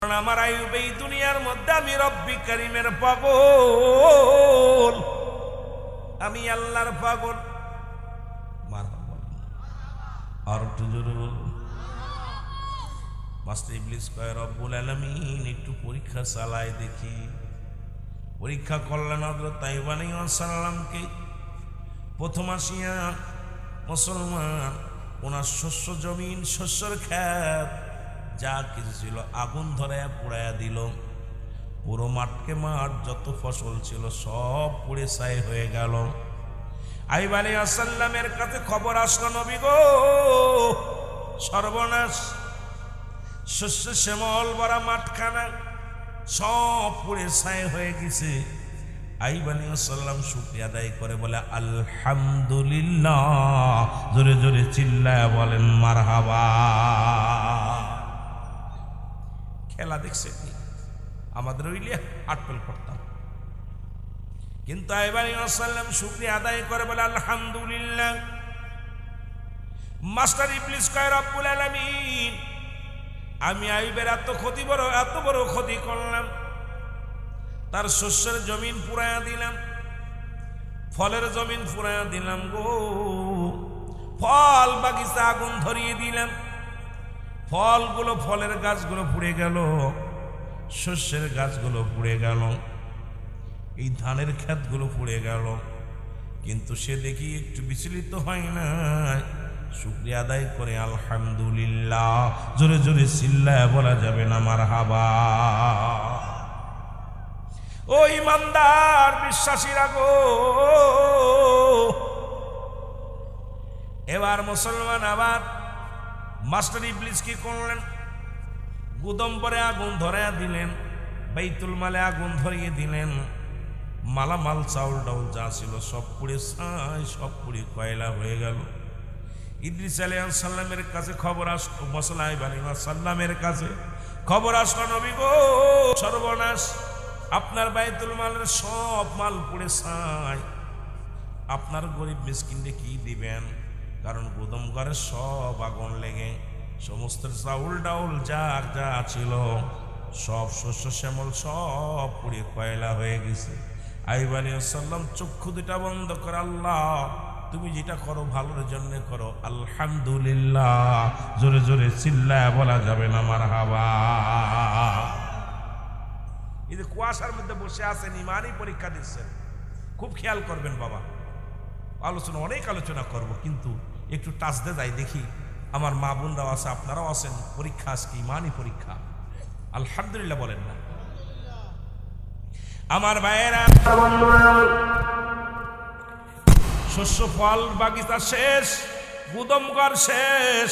আমার আইয়ুব এই দুনিয়ার মধ্যে আমি রব্বি কারীমের পাগল, আমি আল্লাহর পাগল। মারহাবা। আর একটু জোরে বলুন। মাস্টার ইবলিস কয় রব্বুল আলামিন একটু পরীক্ষা চালায় দেখি। পরীক্ষা করলেন হযরত আইয়ুব আলাইহিস সালামকে। প্রথম আসিয়া মুসলমান ওনার শস্য জমিন, শস্যের ক্ষেত যা কিছু ছিল আগুন ধরায়া পোড়ায়া দিল। পুরো মাঠকে মাঠ, যত ফসল ছিল সব পুড়ে ছাই হয়ে গেল। আইয়ুব আলাইহিস সালামের কাছে খবর আসলো, নবী গো সর্বনাশ, শস্য শ্যামল ভরা মাঠখানা সব পুড়ে ছাই হয়ে গেছে। আইয়ুব আলাইহিস সালাম শুকরিয়া আদায় করে বলে আলহামদুলিল্লাহ। জোরে জোরে চিল্লায় বলেন মারহাবা। খেলা দেখছে কি? আমাদের ওইলে আটপেল করতাম, কিন্তু আইয়ুব আলাইহিস সালাম শুকরিয়া আদায় করে বলে আলহামদুলিল্লাহ। মাস্টার ইবলিস কয় রব্বুল আলামিন, আমি আইয়ুবের এত বড় ক্ষতি করলাম, তার শস্যের জমিন পুরায়া দিলাম, ফলের জমিন পুরায়া দিলাম গো, ফল বাগিচা আগুন ধরিয়ে দিলাম, ফলের গাছগুলো পুড়ে গেল, শস্যের গাছগুলো পুড়ে গেল, এই ধানের ক্ষেতগুলো পুড়ে গেল। কিন্তু সে দেখি একটু বিচলিত হয় না, শুকরিয়া আদায় করে আলহামদুলিল্লাহ। জোরে জোরে চিল্লায় বলা যাবে না মারহাবা। ও ইমানদার বিশ্বাসীরা গো, এবার মুসলমান আবার মাস্টার ইবলিস কি করলেন? গুদম্বরে আগুন ধরাইয়া দিলেন, বাইতুল মালে আগুন ধরিয়ে দিলেন, মালামাল চাউল ডাউল যা ছিল সব পুড়ে ছাই, সব পুড়ে কয়লা হয়ে গেল। ইদ্রিস আলাইহিস সালামের কাছে খবর আসলো, আইয়ুব আলাইহিস সালামের কাছে খবর আসলো, নবী গো সর্বনাশ, আপনার বাইতুল মালের সব মাল পুড়ে ছাই, আপনার গরিব মিসকিনকে কি দিবেন? কারণ গুদম ঘরে সব আগুন লেগে সমস্ত চাউল ডাউল যা যা ছিল সব শস্য শ্যামল সব পুড়ে কয়লা হয়ে গেছে। আইয়ুব আলাইহিস সালাম চক্ষু দুটা বন্ধ করে, আল্লাহ তুমি যেটা করো ভালোর জন্য করো, আলহামদুলিল্লাহ। জোরে জোরে চিল্লায় বলা যাবে না মারহাবা। এই যে কুয়াশার মধ্যে বসে আছেন, ইমানই পরীক্ষা দিচ্ছেন, খুব খেয়াল করবেন বাবা। অনেক আলোচনা করব, কিন্তু একটু টাচ দিয়ে যাই দেখি। আমার মা বোনরাও আছে, আপনারাও আছেন, পরীক্ষা আজকে ইমানই পরীক্ষা। আলহামদুলিল্লাহ বলেন না আমার ভাইয়েরা? শস্য ফল বাগিচা শেষ, গুদম ঘর শেষ,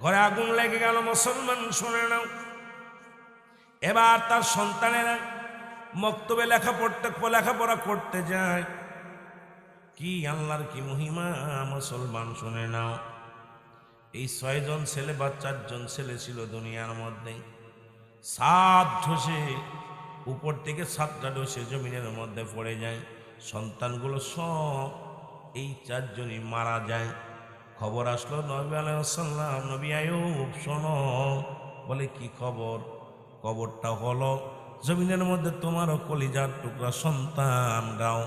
ঘরে আগুন লেগে গেল। মুসলমান শুনে নাও, এবার তার সন্তানেরা মক্তবে লেখাপড়া করতে যায়। কি আল্লাহর কি মহিমা মুসলমান শুনে নাও। এই 6 জন ছেলে বা 4 জন ছেলে ছিল দুনিয়ার মধ্যে। 7 ধসে উপর থেকে 7টা ধসে জমিনের মধ্যে পড়ে যায়। সন্তানগুলো সব এই 4 জনই মারা যায়। খবর আসলো নবী আলাইহিস সালাম, নবী আইয়ুব শোনো। বলে কি খবর? খবরটা হলো জমিনের মধ্যে তোমারও কলিজার টুকরা সন্তানরাও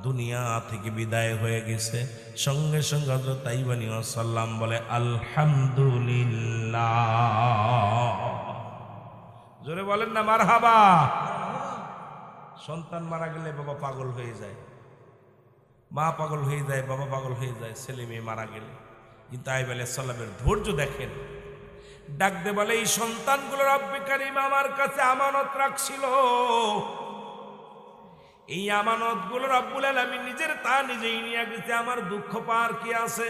দুনিয়া থেকে বিদায় হয়ে গেছে। সঙ্গে সঙ্গে হযরত আইয়ুব আলাইহিস সালাম বলে আলহামদুলিল্লাহ। জোরে বলেন না মারহাবা। সন্তান মারা গেলে বাবা পাগল হয়ে যায়, মা পাগল হয়ে যায়, বাবা পাগল হয়ে যায়, ছেলে মেয়ে মারা গেলে। কিন্তু আইয়ুব আলাইহিস সালামের ধৈর্য দেখেন। ডাক দে বলে এই সন্তানগুলো রব্বি কারীম আমার কাছে আমানত রাখছিল, এই আমানত গুলো রব্বুল আলামিন নিজেই নিয়ে গেছে, আমার দুঃখ পার কি আছে?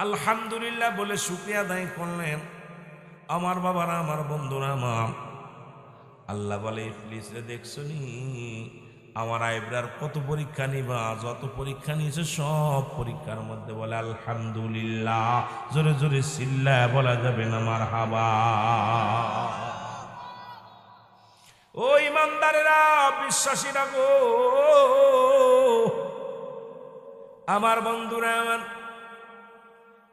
আলহামদুলিল্লাহ বলে শুকরিয়া আদায় করলেন। আমার বাবারা, আমার বন্ধুরা, আমার আল্লাহ বলে ইবলিস রে দেখছো নি আমার আইয়ুবের কত পরীক্ষা নিবা, যত পরীক্ষা নিয়েছে সব পরীক্ষার মধ্যে বলে আলহামদুলিল্লাহ। জোরে জোরে চিল্লায় বলা যাবে না মারহাবা। ও ইমানদারেরা, বিশ্বাসীরা গো, আমার বন্ধুরা, আমার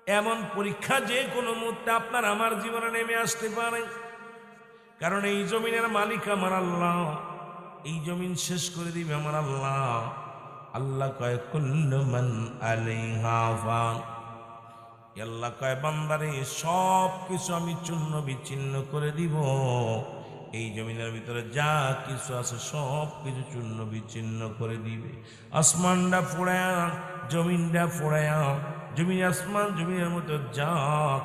এমন পরীক্ষা যে কোনো মুহূর্তে আপনার আমার জীবনে নেমে আসতে পারে। কারণ এই জমিনের মালিক আমার আল্লাহ, এই জমিন শেষ করে দিবে আমার আল্লাহ। আল্লাহ কয় কুল্লু মান আলাইহা ফান, আল্লাহ কয় বান্দারে সব কিছু আমি চূর্ণ বিচ্ছিন্ন করে দিব। এই জমিনের ভিতরে যা কিছু আছে সব কিছু চূর্ণ বিচ্ছিন্ন করে দিবে। আসমানটা ফোড়ায়া, জমিনটা ফোড়ায়া, জমিন আসমান জমিনের মতো যা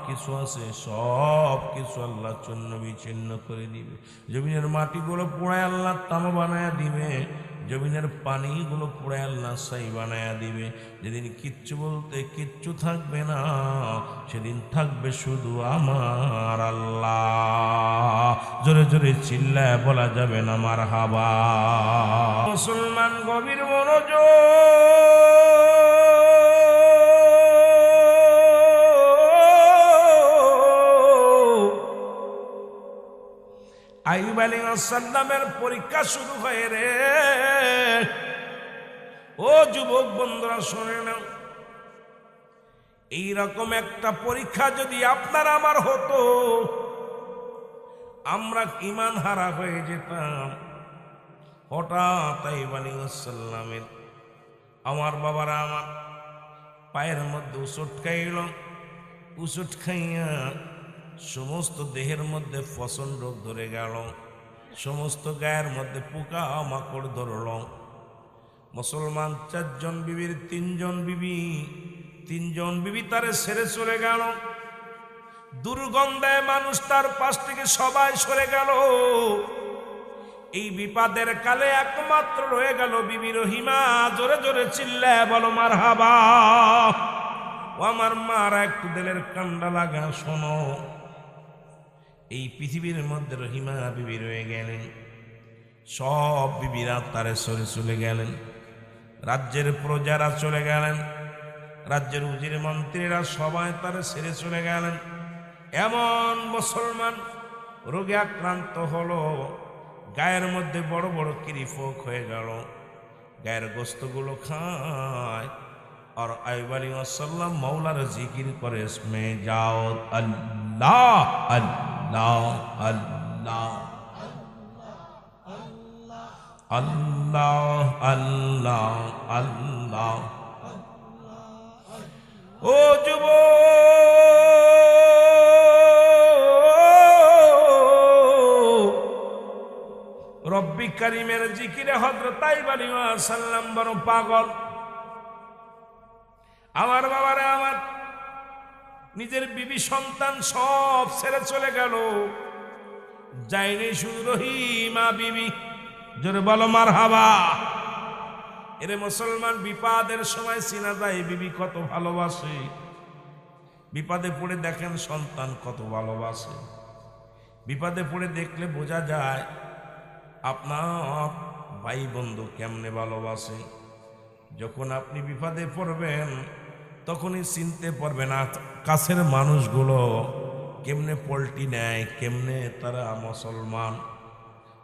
কিছু আছে সব কিছু আল্লাহ চূর্ণ বিচ্ছিন্ন করে দিবে। জমিনের মাটিগুলো পোড়ায় আল্লাহ তামা বানায়া দিবে, জমিনের পানিগুলো পোড়ায় আল্লাহ ছাই বানায়া দিবে। যেদিন কিচ্ছু বলতে কিচ্ছু থাকবে না, সেদিন থাকবে শুধু আমার আল্লাহ। জোরে জোরে চিল্লায় বলা যাবে না মারহাবা। মুসলমান গভীর মনোযোগ, আইয়ুব আলাইহিস সালামের পরীক্ষা শুরু হয় রে। ও যুবক বন্ধুরা শুনে নাও, এইরকম একটা পরীক্ষা যদি আপনার আমার হতো, আমরা ঈমান হারা হয়ে যেতাম। হঠাৎ আইয়ুব আলাইহিস সালামের আমার বাবারা আমার পায়ের মধ্যে উচট খাইল। উচট খাইয়া সমস্ত দেহের মধ্যে ফসন রোগ ধরে গেল, সমস্ত গায়ের মধ্যে পোকা মাকড় ধরল। মুসলমান 4 জন বিবির 3 জন বিবি তারে ছেড়ে চলে গেল। দুর্গন্ধে মানুষ তার পাশ থেকে সবাই সরে গেল। এই বিপদের কালে একমাত্র রয়ে গেল বিবি রহিমা। জোরে জোরে চিল্লায় বলো মারহাবা। ও আমার মারা, একটু দিলের কান্ডা লাগা শোনো। এই পৃথিবীর মধ্যে রহিমা বিবি রয়ে গেলেন, সব বিবিরা তারে সরে চলে গেলেন। রাজ্যের প্রজারা চলে গেলেন, রাজ্যের উজির মন্ত্রীরা সবাই তারে ছেড়ে চলে গেলেন। এমন মুসলমান রোগে আক্রান্ত হলো, গায়ের মধ্যে বড় বড় কিরিফোক হয়ে গেল, গায়ের গোস্তগুলো খায়। আর আইয়ুব আলাইহিস সালাম মাওলার জিকির করে, ইসমে যাও আল্লাহ আল্লাহ আল্লাহ আল্লাহ আল্লাহ আল্লাহ। ও যুবক, রব্বি কারীমের জিকিরে হযরত আইয়ুব আলাইহিস সালাম বড় পাগল। আমার বাবারে আমার, নিজের বিবি সন্তান সব ছেড়ে চলে গেল, যায়নি শুধু রহিমা বিবি। জোরে বলো মারহাবা। এরে মুসলমান, বিপদের সময় চিনা যায় বিবি কত ভালোবাসে। বিপদে পড়ে দেখেন সন্তান কত ভালোবাসে। বিপদে পড়ে দেখলে বোঝা যায় আপনার ভাই বন্ধু কেমনে ভালোবাসে। যখন আপনি বিপদে পড়বেন তখনই চিনতে পারবেন না কাছের মানুষগুলো কেমনে পল্টি নেয়, কেমনে তারা মুসলমান।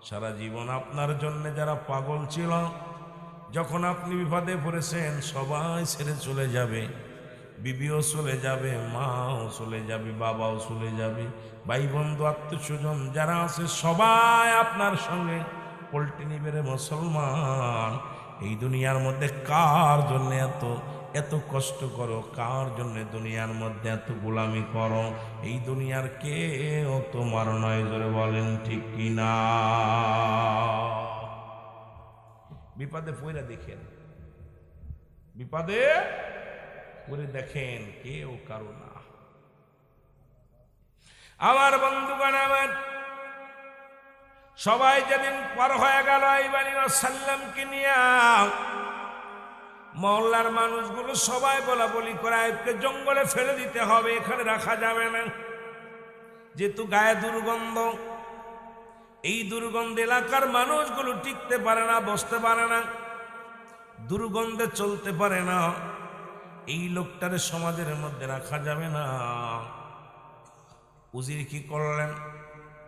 সারা জীবন আপনার জন্য যারা পাগল ছিল, যখন আপনি বিপদে পড়েছেন সবাই ছেড়ে চলে যাবে। বিবিও চলে যাবে, মাও চলে যাবে, বাবাও চলে যাবে, ভাই বন্ধু আত্মীয়স্বজন যারা আছে সবাই আপনার সঙ্গে পল্টি নিবে। রে মুসলমান, এই দুনিয়ার মধ্যে কার জন্য এত কষ্ট করো, কার জন্য দুনিয়ার মধ্যে এত গোলামি করো? এই দুনিয়ার কেউ তোমার নয়। জোরে বলেন ঠিক কিনা? বিপদে পড়ে দেখেন, বিপদে পড়ে দেখেন কেউ কারো না। আমার বন্ধুগণ, আমার সবাই যেদিন পার হয়ে গেল আইয়ুব আলাইহিস সালামকে নিয়ে, মহল্লার মানুষগুলো সবাই বলা বলি করে আইয়ুবকে জঙ্গলে ফেলে দিতে হবে, এখানে রাখা যাবে না। যেহেতু গায়ে দুর্গন্ধ, এই দুর্গন্ধ এলাকার মানুষগুলো টিকতে পারে না, বসতে পারে না, দুর্গন্ধে চলতে পারে না। এই লোকটারে সমাজের মধ্যে রাখা যাবে না। উজির কি করলেন?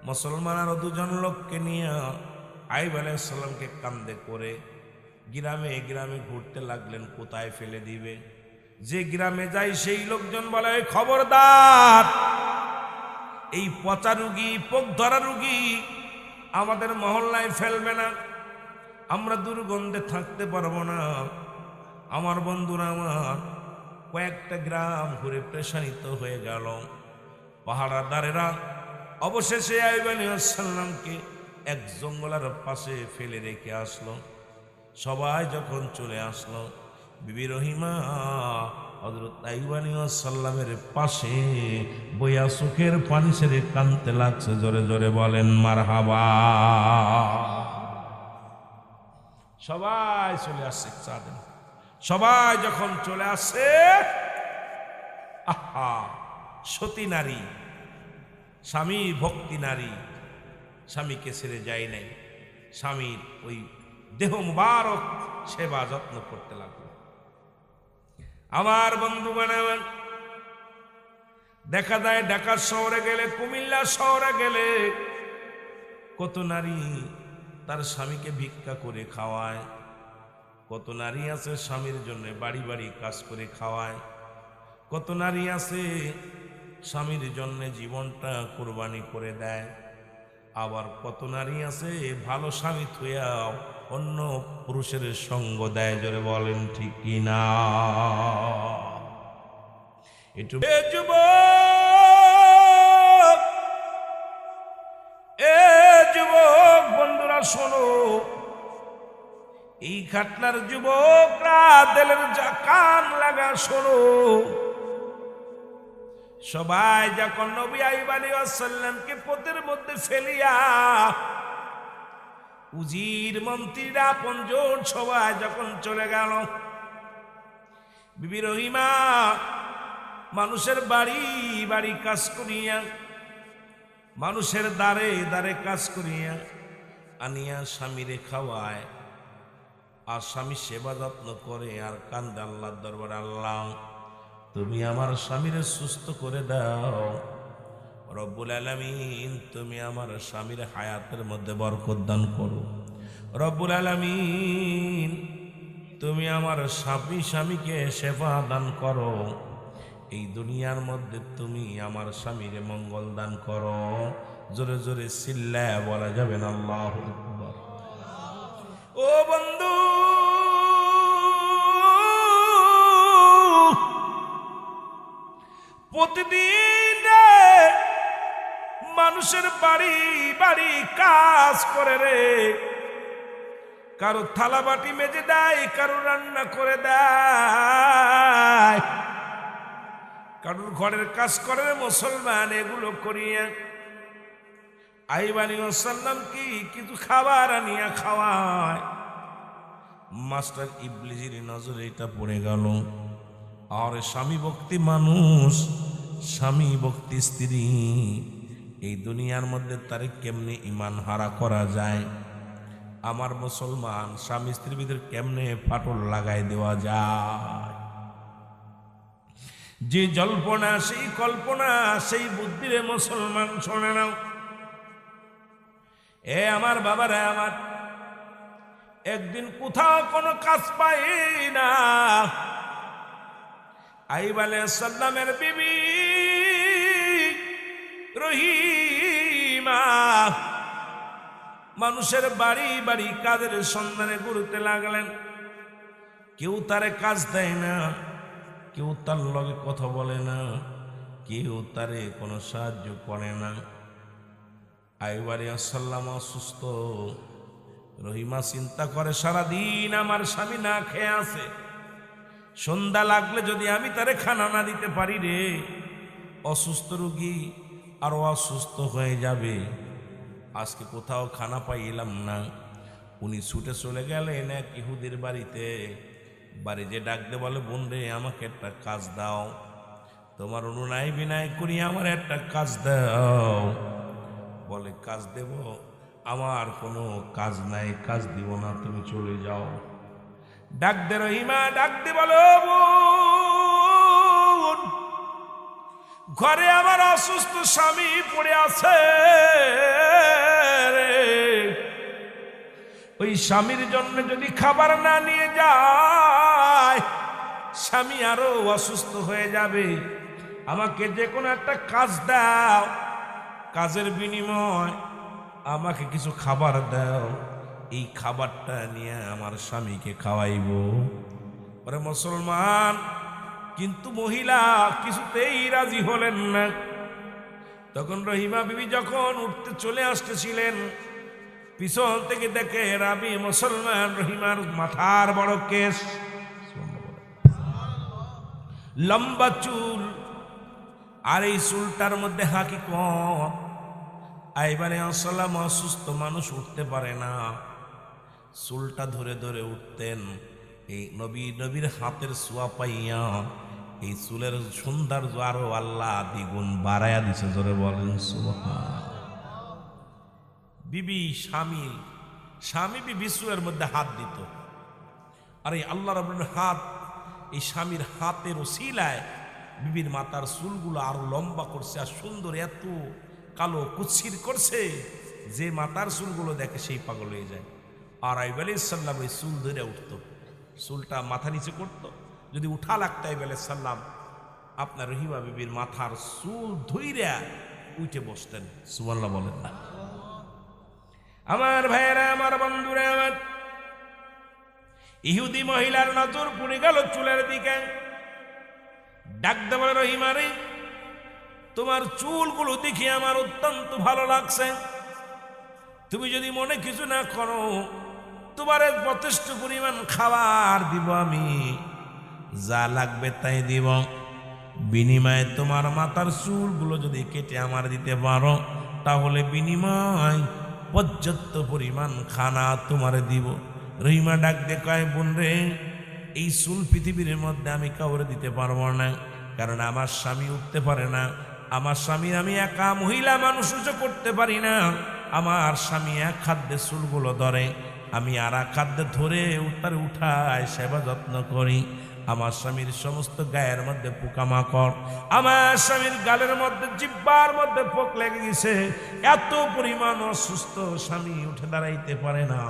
মুসলমান আরো 2 জন লোককে নিয়ে আইয়ুব আলাইহিস সালামকে কাঁধে করে গ্রামে গ্রামে ঘুরতে লাগলেন, কোথায় ফেলে দিবে। যে গ্রামে যাই সেই লোকজন বলে খবরদার, এই পচা রুগী পোক ধরা রুগী আমাদের মহল্লায় ফেলবে না, আমরা দুর্গন্ধে থাকতে পারবো না। আমার বন্ধুরা আমার কয়েকটা গ্রাম ঘুরে পেশানিত হয়ে গেল। পাহাড়াদারেরা অবশেষে আইয়ুব আলাইহিস সালামকে এক জঙ্গলের পাশে ফেলে রেখে আসলো। সবাই যখন চলে আসলো, বিবি রহিমা হযরত আইয়ুব আলাইহিস সালামের পাশে বইয়া চোখের পানি ছেড়ে কাঁদতে লাগছে। জোরে জোরে বলেন মারহাবা। সবাই চলে আসছে চাঁদে। সবাই যখন চলে আসে, আহা, সতী নারী, স্বামী ভক্তি নারী, স্বামীকে ছেড়ে যায় নাই, স্বামীর ওই দেহ মুবারক সেবা যত্ন করতে লাগলো। আমার বন্ধুগণ, দেখা যায় ঢাকা শহরে গেলে, কুমিল্লা শহরে গেলে কত নারী তার স্বামীকে ভিক্ষা করে খাওয়ায়। কত নারী আছে স্বামীর জন্য বাড়ি বাড়ি কাজ করে খাওয়ায়। কত নারী আছে স্বামীর জন্য জীবনটা কোরবানি করে দেয়। আবার কত নারী আছে ভালো স্বামী থুয়াও অন্য পুরুষের সঙ্গ দেয়। জোরে বলেন ঠিক কিনা? একটু যুবক বন্ধুরা শোনো, এই ঘটনার যুবকরা দিলের কান লাগা শোনো। সবাই যখন নবী আইয়ুব আলাইহিস সালামকে পথের মধ্যে ফেলিয়া, উজির মন্ত্রীরা পঞ্জন সবাই যখন চলে গেল, বিবি রহিমা মানুষের বাড়ি বাড়ি কাজ করিয়া, মানুষের দ্বারে দ্বারে কাজ করিয়া আনিয়া স্বামীরে খাওয়ায়, আর স্বামী সেবা যত্ন করে আর কান্দে আল্লাহর দরবারে, আল্লাহ তুমি আমার স্বামীরে সুস্থ করে দাও। রব্বুল আলামিন তুমি আমার স্বামীর হায়াতের মধ্যে বরকত দান করো। রব্বুল আলামিন তুমি আমার স্বামীকে সেবা দান করো। এই দুনিয়ার মধ্যে তুমি আমার স্বামীরে মঙ্গল দান করো। জোরে জোরে চিল্লায়া বলা যাবে না আল্লাহু আকবার। ও বন্ধু, প্রতিদিন মানুষের বাড়ি বাড়ি কাজ করে রে, কারো থালা বাটি মেজে দেয়, কারো রান্না করে দেয়, কারোর ঘরের কাজ করে মুসলমান। এগুলো করিয়া আইয়ুব আলাইহিস সালাম কি কিছু খাবার আনিয়া খাওয়ায়। মাস্টার ইবলিসের নজরে এটা পড়ে গেল। আর স্বামী ভক্তি মানুষ, স্বামী ভক্তি স্ত্রী, এই দুনিয়ার মধ্যে তারে কেমনে ইমান হারা করা যায়। আমার মুসলমান স্বামী স্ত্রীর ভিতরে কেমনে ফাটল লাগাই দেওয়া যায়। যে জল্পনা সেই কল্পনা সেই বুদ্ধিরে মুসলমান শোনে নাও। এ আমার বাবারা আমার, একদিন কোথাও কোনো কাজ পাই না, আইয়ুব আলাইহিস সালামের বিবি রহিমা মানুষের বাড়ি বাড়ি কাজের সন্ধানে ঘুরতে লাগলেন। কেউ তারে কাজ দেয় না, কেউ তার লগে কথা বলে না, কেউ তারে কোনো সাহায্য করে না। আইয়ুব আলাইহিস সালাম অসুস্থ। রহিমা চিন্তা করে সারাদিন আমার স্বামী না খেয়ে আছে, সন্ধ্যা লাগলে যদি আমি তারে খানা না দিতে পারি রে, অসুস্থ রোগী আরো অসুস্থ হয়ে যাবে। আজকে কোথাও খানা পাইলাম না। উনি ছুটে চলে গেলেন এক ইহুদির বাড়িতে। বাড়ি যে ডাক দে বলে, বোন রে আমাকে একটা কাজ দাও, তোমার অনুনয় বিনয় করি আমার একটা কাজ দাও। বলে কাজ দেব? আমার কোনো কাজ নাই, কাজ দিব না, তুমি চলে যাও। ডাক দে রহিমা, ডাক দে বলো, বোন ঘরে আমার অসুস্থ স্বামী পড়ে আছে রে, ওই স্বামীর জন্য যদি খাবার না নিয়ে যায় স্বামী আরো অসুস্থ হয়ে যাবে, আমাকে যে কোনো একটা কাজ দাও, কাজের বিনিময় আমাকে কিছু খাবার দাও, এই খাবারটা নিয়ে আমার স্বামীকে খাওয়াইব। ওরে মুসলমান, কিন্তু মহিলা কিছুতেই রাজি হলেন না। তখন রহিমা বিবি যখন উঠতে চলে আসতেছিলেন, পিছন থেকে দেখে রাবি মুসলমান রহিমার মাথার বড় কেশ, লম্বা চুল, আর এই চুলটার মধ্যে হাঁকি কম। এবারে আসলাম, অসুস্থ মানুষ উঠতে পারে না, চুলটা ধরে ধরে উঠতেন। এই নবীর হাতের ছোঁয়া পাইয়া এই চুলের সৌন্দর্য আরো আল্লাহ দ্বিগুণ বাড়াইয়া দিছে। জোরে বলেন সুবহান। বিবি স্বামী বিবি চুলের মধ্যে হাত দিত, আর এই আল্লাহ রাব্বুল হাত, এই স্বামীর হাতের ওসিলায় বিবির মাথার চুলগুলো আরো লম্বা করছে, আর সুন্দর এত কালো কুৎসির করছে যে মাথার চুলগুলো দেখে সেই পাগল হয়ে যায়। আর আইয়ুব আলাইহিস সালাম ওই চুল ধরে উঠতো, চুলটা মাথা নিচে করতো, যদি উঠা লাগতো আইয়ুব আলাইহিস সালাম আপনার রহিমা বিবির মাথার চুল ধইরা উঠে বসতেন। সুবহানাল্লাহ বলেন না। আমার ভাইয়েরা, আমার বন্ধুরা, আমার ইহুদি মহিলার নজর পড়ে গেল চুলের দিকে। ডাকতে বলে, রহিমা রে, তোমার চুলগুলো দেখে আমার অত্যন্ত ভালো লাগছে, তুমি যদি মনে কিছু না করো, তোমার যথেষ্ট পরিমাণ খাবার দিব, আমি যা লাগবে তাই দিব, বিনিময়ে তোমার মাথার চুলগুলো যদি কেটে আমার দিতে পারো, তাহলে বিনিময় পর্যাপ্ত পরিমাণ খানা তোমার দিব। রহিমা ডাক দিয়ে কয়, বোন রে, এই চুল পৃথিবীর মধ্যে আমি কাউরে দিতে পারবো না, কারণ আমার স্বামী উঠতে পারে না, আমার স্বামী, আমি একা মহিলা মানুষ উঁচু করতে পারি না, আমার স্বামী এক খাদ্যে চুলগুলো ধরে, আমি আর এক খাদ্যে ধরে উঠায় সেবা যত্ন করি। আমার স্বামীর সমস্ত গায়ের মধ্যে পোকামাকড়, আমার স্বামীর গালের মধ্যে, জিহ্বার মধ্যে পোক লেগে গেছে, এত পরিমাণ অসুস্থ, স্বামী উঠে দাঁড়াইতে পারে না।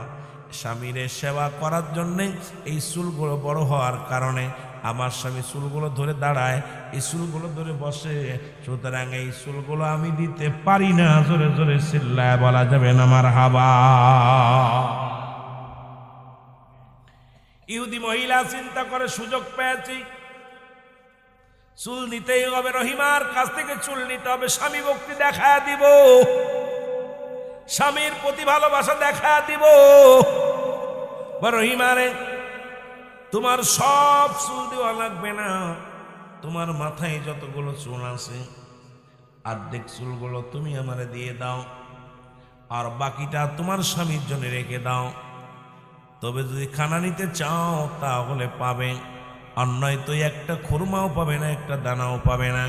স্বামীর সেবা করার জন্যে এই চুলগুলো বড় হওয়ার কারণে আমার স্বামী চুলগুলো ধরে দাঁড়ায়, এই চুলগুলো ধরে বসে, সুতরাং এই চুলগুলো আমি দিতে পারি না। জোরে জোরে চিল্লায় বলা যাবে না মারহাবা। ইহুদি মহিলা চিন্তা করে, সুযোগ পেয়েছি, চুল নিতেই হবে, রহিমার কাছ থেকে চুল নিতে হবে, স্বামী ভক্তি দেখা দিব, স্বামীর প্রতি ভালোবাসা দেখা দিব। রহিমারে, তোমার সব চুল দেওয়া লাগবে না, তোমার মাথায় যতগুলো চুল আছে অর্ধেক চুলগুলো তুমি আমারে দিয়ে দাও, আর বাকিটা তোমার স্বামীর জন্য রেখে দাও। তবে যদি খানা নিতে চাও তাহলে পাবে, আর নয়তো একটা খুরমাও পাবে না, একটা দানাও পাবে না।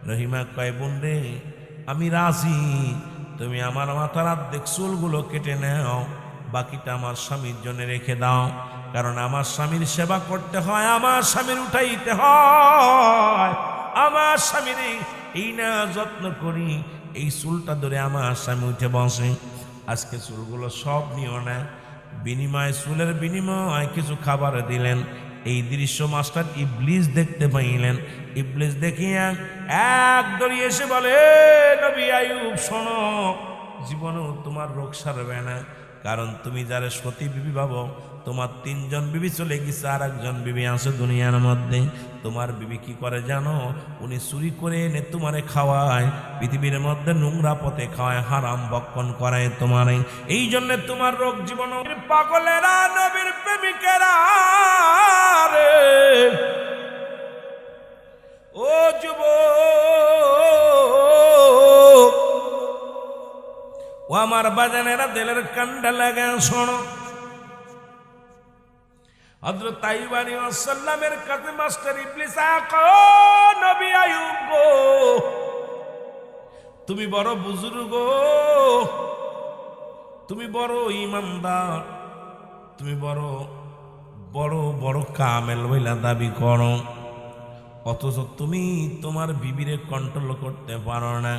রহিমা কয়, বোন রে, আমি রাজি, তুমি আমার মাথার অর্ধেক চুলগুলো কেটে নাও, বাকিটা আমার স্বামীর জন্য রেখে দাও, কারণ আমার স্বামীর সেবা করতে হয়, আমার স্বামীর উঠাইতে হয়, আমার স্বামীর এই না যত্ন করি, এই চুলটা ধরে আমার স্বামী উঠে বসে। আজকে চুলগুলো সব নিও না, বিনিময় চুলের বিনিময় কিছু খাবার দিলেন। এই দৃশ্য মাস্টার ইবলিস দেখতে পাইলেন। ইবলিস দেখিয়া এক দড়ি এসে বলে, নবী আইয়ুব শোনো, জীবনেও তোমার রোগ সারবে না, কারণ তুমি যারা সতী বিবি ভাবো, তোমার 3 জন বিবি চলে গেছে, আর একজন বিবি আছে দুনিয়ার মধ্যে। তোমার বিবি কি করে জানো? উনি চুরি করে এনে তোমারে খাওয়ায়, পৃথিবীর মধ্যে নোংরা পথে খাওয়ায়, হারাম ভক্ষণ করায় তোমারে, এই জন্য তোমার রোগ জীবন। পাগলেরা, নবীর প্রেমিকেরা রে, ও যুবক, ও আমার বাজানেরা, দিলের কান্ডা লাগা শোনো। হযরত আইয়ুব আলাইহিস সালামের কাছে মাস্টার ইবলিস কয়, নবী আইয়ুব গো, তুমি বড় বুজুর্গ, তুমি বড় ইমানদার, তুমি বড় বড় বড় কামেল বইলা দাবি করো, অথচ তুমি তোমার বিবিরে কন্ট্রোল করতে পারো না।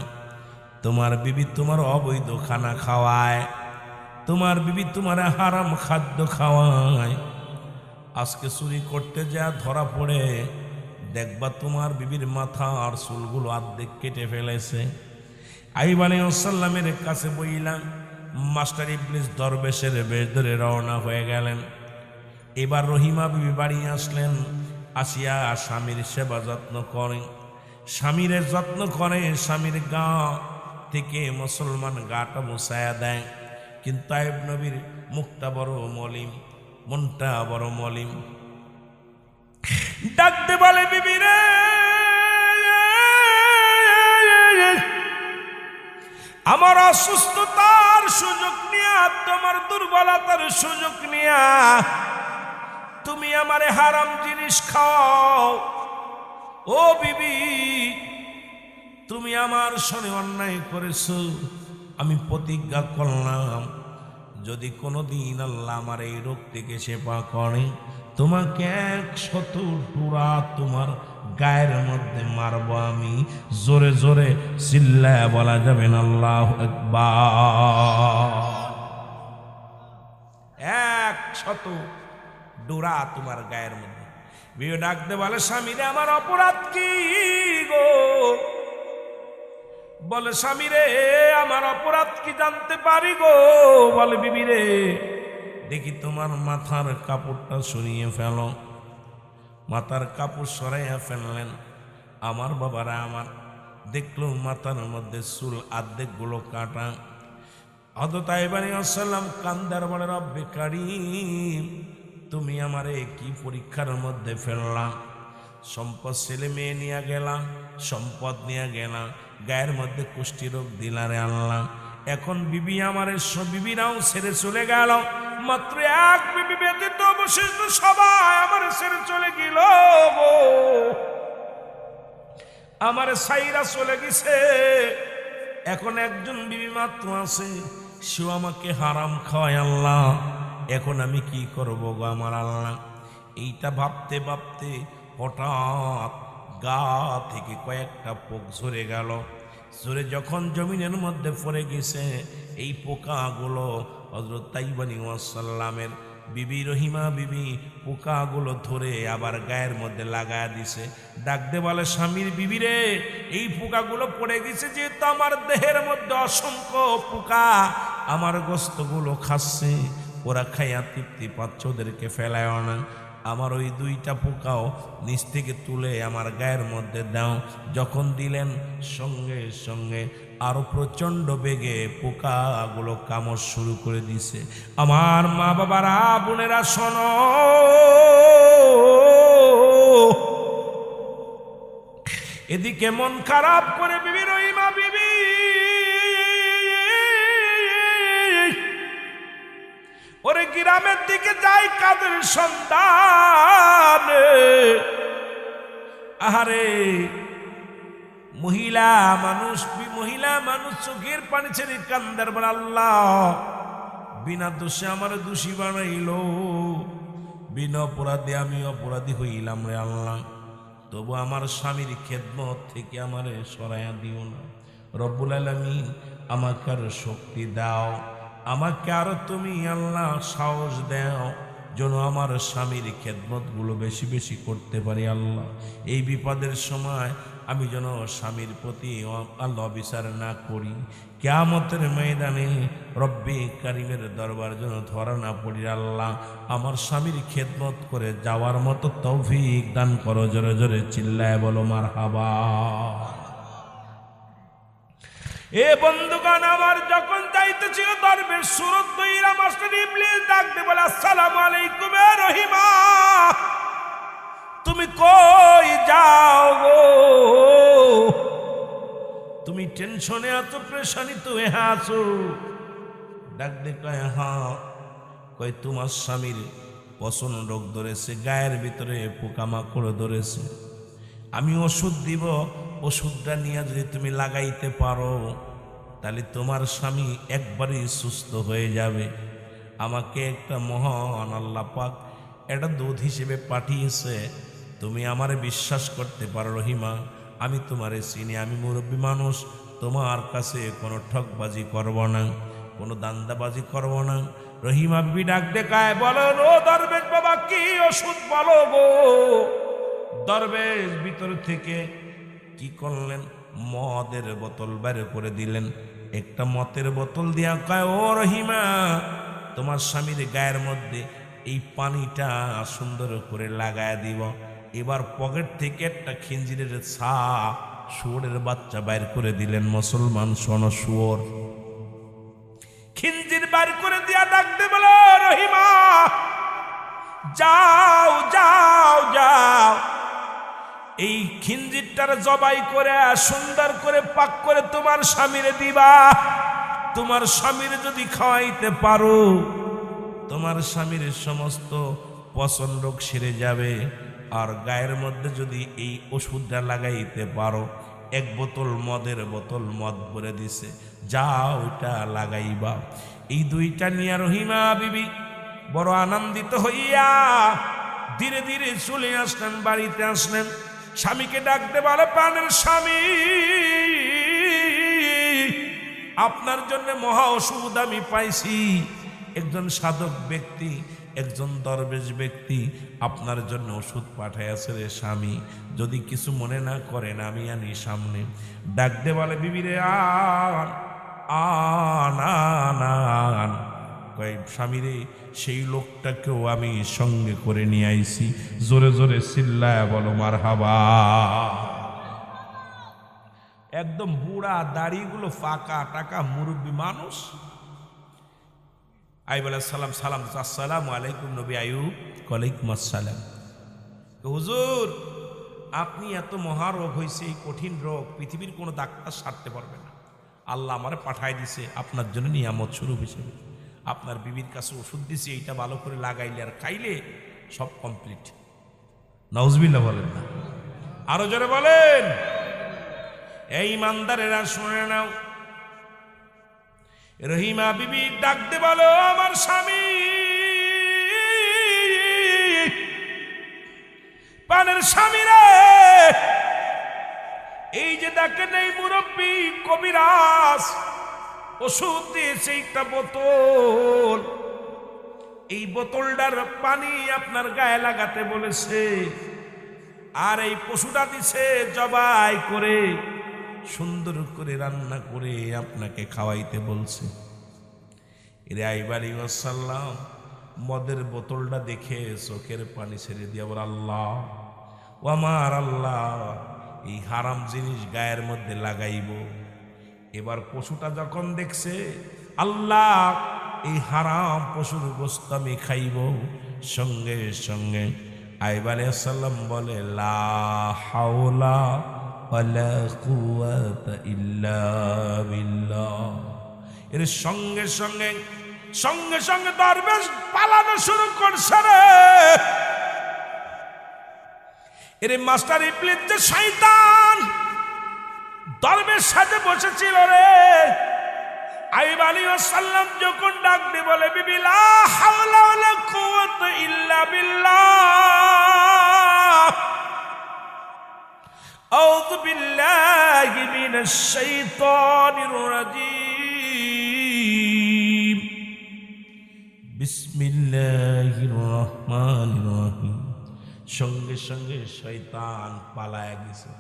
তোমার বিবি তোমার অবৈধ খানা খাওয়ায়, তোমার বিবি তোমার হারাম খাদ্য খাওয়ায়, আজকে চুরি করতে যা ধরা পড়ে দেখবা তোমার বিবির মাথা আর চুলগুলো অর্ধেক কেটে ফেলেছে। আইয়ুব আলাইহিস সালামের কাছে বইলাম মাস্টার ইবলিস দরবেশের বেশ ধরে রওনা হয়ে গেলেন। এবার রহিমা বিবি বাড়ি আসলেন, আসিয়া স্বামীর সেবা যত্ন করে, স্বামীর যত্ন করে, স্বামীর গা থেকে মুসলমান গাটা মুছায়া দেয়। কিন্তু আইয়ুব নবীর মুখটা বড় মলিন, মনটা বড় মলিন। ডাকতে বলে বিবি রে, আমার অসুস্থতার সুযোগ নিয়া, তোমার দুর্বলতার সুযোগ নিয়া তুমি আমারে হারাম জিনিস খাও। ও বিবি, তুমি আমার সঙ্গে অন্যায় করেছো। আমি প্রতিজ্ঞা করলাম যদি কোনোদিন আল্লাহ আমার এই রোগ থেকে সেবা করে, তোমাকে 100 টুরা তোমার গায়ের মধ্যে মারবো আমি। জোরে জোরে চিল্লায়া বলা যাবে না আল্লাহু আকবার। 100 ডোরা তোমার গায়ের মধ্যে। বিয়ে ডাকতে বলে স্বামীরে আমার অপরাধ কি গো? বলে স্বামীরে আমার অপরাধ কি জানতে পারি গো? বলে বিবি রে দেখি তোমার মাথার কাপড়টা সরিয়ে ফেলো। মাথার কাপড় সরাইয়া ফেললেন। আমার বাবারা আমার দেখলো মাথার মধ্যে চুল অর্ধেক গুলো কাটা। হযরত আইয়ুব আলাইহিস সালাম কান্দার বলে রব্বে কারীম, তুমি আমারে কি পরীক্ষার মধ্যে ফেললাম? সম্পদ ছেলে মেয়ে নিয়ে গেলাম, সম্পদ নিয়ে গেলাম, গায়ের মধ্যে কুষ্টি রোগ দিলারে আল্লাহ। এখন বিবি আমারে বিবিরাও ছেড়ে চলে গেল, মাত্র এক বিবি ব্যতীত অবশিষ্ট সবাই আমার ছেড়ে চলে গেল গো। আমার সাইরা চলে গেছে, এখন একজন বিবি মাত্র আছে, সেও আমাকে হারাম খাওয়ায় আল্লাহ। এখন আমি কি করব গো আমার আল্লাহ? এইটা ভাবতে ভাবতে হঠাৎ গা থেকে কয়েকটা পোক ঝরে গেল। ঝরে যখন জমিনের মধ্যে পড়ে গেছে, এই পোকাগুলো হযরত আইয়ুব আলাইহিস সালামের বিবি রহিমা বিবি পোকাগুলো ধরে আবার গায়ের মধ্যে লাগায়া দিছে। ডাকতে বলে স্বামীর বিবি রে, এই পোকাগুলো পড়ে গেছে যেহেতু আমার দেহের মধ্যে অসংখ্য পোকা আমার গোস্তগুলো খাচ্ছে, ওরা খাইয়া তৃপ্তি পাচ্ছে, ওদেরকে ফেলায় না। আমার ওই 2টা পোকাও নিচ থেকে তুলে আমার গায়ের মধ্যে দাও। যখন দিলেন সঙ্গে সঙ্গে আরো প্রচন্ড বেগে পোকাগুলো কামড় শুরু করে দিছে। আমার মা বাবারা বোনেরা শোনো, এদিকে মন খারাপ করে বিবি রহিমা বিবি ওরে গ্রামের দিকে যাই কাদের সন্তান। আহারে মহিলা মানুষ চোখের পানি ছেড়ে কান্দার বলে আল্লাহ বিনা দোষে আমার দোষী বানাইল, বিনা অপরাধে আমি অপরাধী হইলাম রে আল্লাহ। তবু আমার স্বামীর খেদমত থেকে আমারে সরাইয়া দিও না রব্বুল আলামিন। আমাকে আর শক্তি দাও, আমাকে আরো তুমি আল্লাহ সাহস দাও, যেন আমার স্বামীর খেদমতগুলো বেশি বেশি করতে পারি আল্লাহ। এই বিপদের সময় আমি যেন স্বামীর প্রতি আল্লাহ বিচার না করি, কিয়ামতের ময়দানে রব্বে কারিমের দরবার যেন ধরা না পড়ি আল্লাহ। আমার স্বামীর খেদমত করে যাওয়ার মতো তৌফিক দান করো। জোরে জোরে চিল্লায় বলো মারহাবা। এ বন্ধুগণ, আমার যখন যাইতেছিল দরবেশ সুরত দইরা মাস্টার ইবলিস ডাকতে বলে আসসালামু আলাইকুম এ রহিমা, তুমি কই যাও গো? তুমি টেনশনে আছো, প্রেশানিত হয়ে আছো। ডাকতে কয় হ্যাঁ। কয় তোমার স্বামীর পছন্দ রোগ ধরেছে, গায়ের ভিতরে পোকামাকড় ধরেছে, আমি ওষুধ দিব, ওষুধটা নিয়ে যদি তুমি লাগাইতে পারো তাহলে তোমার স্বামী একবারই সুস্থ হয়ে যাবে। আমাকে একটা মহান আল্লাহ পাক একটা দুধ হিসেবে পাঠিয়েছে, তুমি আমারে বিশ্বাস করতে পারো রহিমা, আমি তোমারে চিনি, আমি মুরব্বী মানুষ, তোমার কাছে কোনো ঠকবাজি করব না, কোনো দান্দাবাজি করব না, রহিমা বিবি ডাক দেখায়, বলো ও দরবেশ বাবা কি ওষুধ বলো গো। দরবেশ ভিতর থেকে কি করলেন, মদের বোতল বের করে দিলেন। একটা মদের বোতল দিয়া কয়, ও রহিমা তোমার স্বামীর গায়ের মধ্যে এই পানিটা সুন্দর করে লাগায় দিব। এবার পকেট থেকে একটা খিঞ্জিরের ছা শুয়োরের বাচ্চা বাইর করে দিলেন। মুসলমান শোন, শুয়োর খিঞ্জির বাইর করে দিয়া ডাকতে বলো, রহিমা যাও যাও যাও, এই খিঞ্জিরটার জবাই করে সুন্দর করে পাক করে তোমার স্বামীরে দিবা। তোমার স্বামীর যদি খাওয়াইতে পারো, তোমার স্বামীর সমস্ত পচন রোগ সেরে যাবে। আর গায়ের মধ্যে যদি এই ওষুধটা লাগাইতে পারো, এক বোতল মদের বোতল মদ ভরে দিছে, যাও ওইটা লাগাইবা। এই দুইটা নিয়ে রহিমা বিবি বড় আনন্দিত হইয়া ধীরে ধীরে চলে আসলেন, বাড়িতে আসলেন। স্বামীকে ডাকতে বলে, প্রাণের স্বামী আপনার জন্য মহা ওষুধ আমি পাইছি। একজন সাধক ব্যক্তি, একজন দরবেশ ব্যক্তি আপনার জন্য ওষুধ পাঠাইয়াছে রে স্বামী, যদি কিছু মনে না করেন আমি আনি সামনে। ডাকতে বলে, বিবিরে আন আন আন আন। কয়, স্বামী রে সেই লোকটাকেও আমি সঙ্গে করে নিয়ে আইছি। জোরে জোরে চিল্লায় বলো মারহাবা। একদম বুড়া, দাড়িগুলো ফাঁকা টাকা, মুরব্বী মানুষ। আইব সালাম সালাম, আসসালামু আলাইকুম নবী আয়ুব। ওয়ালাইকুম আসসালাম। হুজুর আপনি এত মহারোগ হয়েছে, এই কঠিন রোগ পৃথিবীর কোনো ডাক্তার সারতে পারবে না, আল্লাহ আমারে পাঠায় দিছে আপনার জন্য নিয়ামত স্বরূপ হিসেবে। আপনার বিবির কাছে ওষুধ দিছি, এইটা ভালো করে লাগাইলে আর খাইলে সব কমপ্লিট। নাউজুবিল্লাহ বলেন না, আরো জোরে বলেন। এই ইমানদারেরা শুনে নাও, রহিমা বিবি ডাকতে বলো, আমার স্বামী প্রাণের স্বামী রে, এই যে দেখেন এই মুরব্বী কবিরাজ ওষুধ দিয়েছে একটা বোতল, এই বোতলটার পানি আপনার গায়ে লাগাতে বলেছে, আর এই পশুটা দিছে জবাই করে সুন্দর করে রান্না করে আপনাকে খাওয়াইতে বলছে। এরে আইব আলাইহিস সালাম মদের বোতলটা দেখে চোখের পানি ছেড়ে দিয়ে বলে, আল্লাহ ও আমার আল্লাহ, এই হারাম জিনিস গায়ের মধ্যে লাগাইব। এবার পশুটা যখন দেখছে, আল্লাহ এই হারাম পশুর গোশত আমি খাইব, সঙ্গে সঙ্গে আইব আলাইহিস সালাম বলে, লা হাওলা ওয়ালা কুওয়াতা ইল্লা বিল্লাহ। এর সঙ্গে সঙ্গে সঙ্গে সঙ্গে দরবেশ পালানো শুরু করছে রে। এর মাস্টার ইবলিস যে শয়তান দরবেশ সাথে বসেছিল রে, আইব আলাইহিস সালাম যখন ডাক দিয়ে বলে, বিবি লা হাওলা ওয়ালা কুওয়াতা ইল্লা বিল্লাহ, আউযু বিল্লাহি মিনাশ শাইতানির রাজীম, বিসমিল্লাহির রহমানির রহিম। সঙ্গে সঙ্গে শয়তান পালায় গেছে।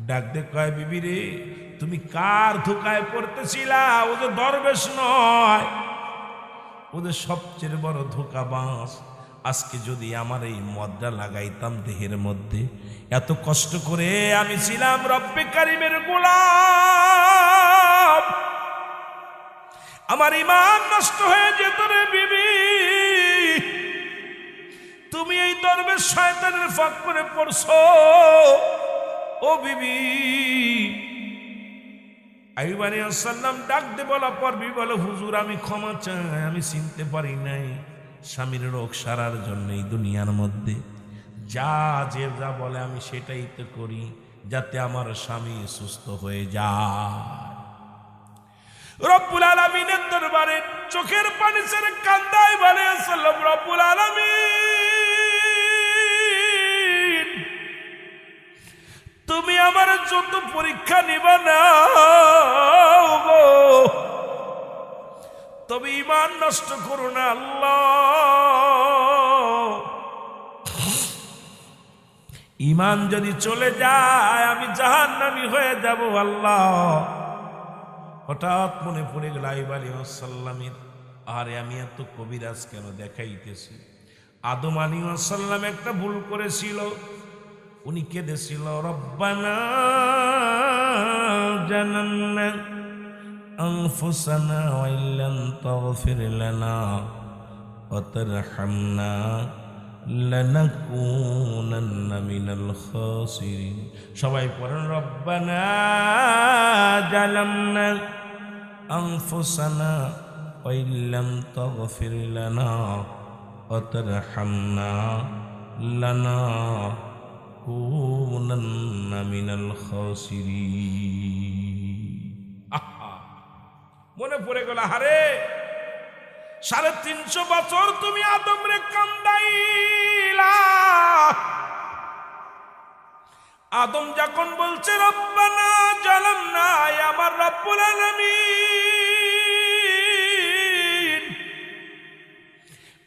ডাক দে কয়, বিবি রে তুমি কার ধোকায় পড়তেছিলা? ও তো দরবেশ নয়, ওদের সবচেয়ে বড় ধোকাবাজ। আজকে যদি আমার এই মদটা লাগাইতাম দেহের মধ্যে, এত কষ্ট করে আমি ছিলাম রব্বে কারিমের গোলাম, আমার ঈমান নষ্ট হয়ে যেত রে বিবি। তুমি এই দরবেশ শয়তানের ফাঁক করে পড়ছো ও বিবি। আইয়ুব আলাইহিস সালাম ডাক দে বলা পর বিবি বলে, হুজুর আমি ক্ষমা চাই, আমি চিনতে পারি নাই। স্বামীর রোগ সারার জন্য এই দুনিয়ার মধ্যে যা যে যা বলে আমি সেটাই তো করি, যাতে আমার স্বামী সুস্থ হয়ে যায়। রব্বুল আলামিনের দরবারে চোখের পানি ছেড়ে কান্দাই বলে, সাল্লাম রব্বুল আলামিন তুমি আমার যত পরীক্ষা নিবা না, তবে ঈমান নষ্ট করো না আল্লাহ। ঈমান যদি চলে যায় আমি জাহান্নামী হয়ে যাব আল্লাহ। হঠাৎ মনে পড়ে গেল আইয়ুব আলাইহিস সালামের, আরে আমি এত কবিরাজ কেন দেখাইতেছি। আদম আলাইহিস সালাম একটা ভুল করেছিল, উনি কেঁদেছিল, রব্বানা জানান্না আনফুসানা ওয়া ইল্লাম তাগফির লানা ওয়া তারহামনা লানাকুনান্না মিনাল খাসিরিন। সবাই পড়েন, রব্বানা জালামনা আনফুসানা ওয়া ইল্লাম তাগফির লানা ওয়া তারহামনা লানাকুনান্না মিনাল খাসিরিন। মনে পড়ে গেল, হারে 350 বছর তুমি আদম রে কান্দাইলা। আদম যখন বলছে রব্বানা জালামনা, আমার রব্বুল আলামিন,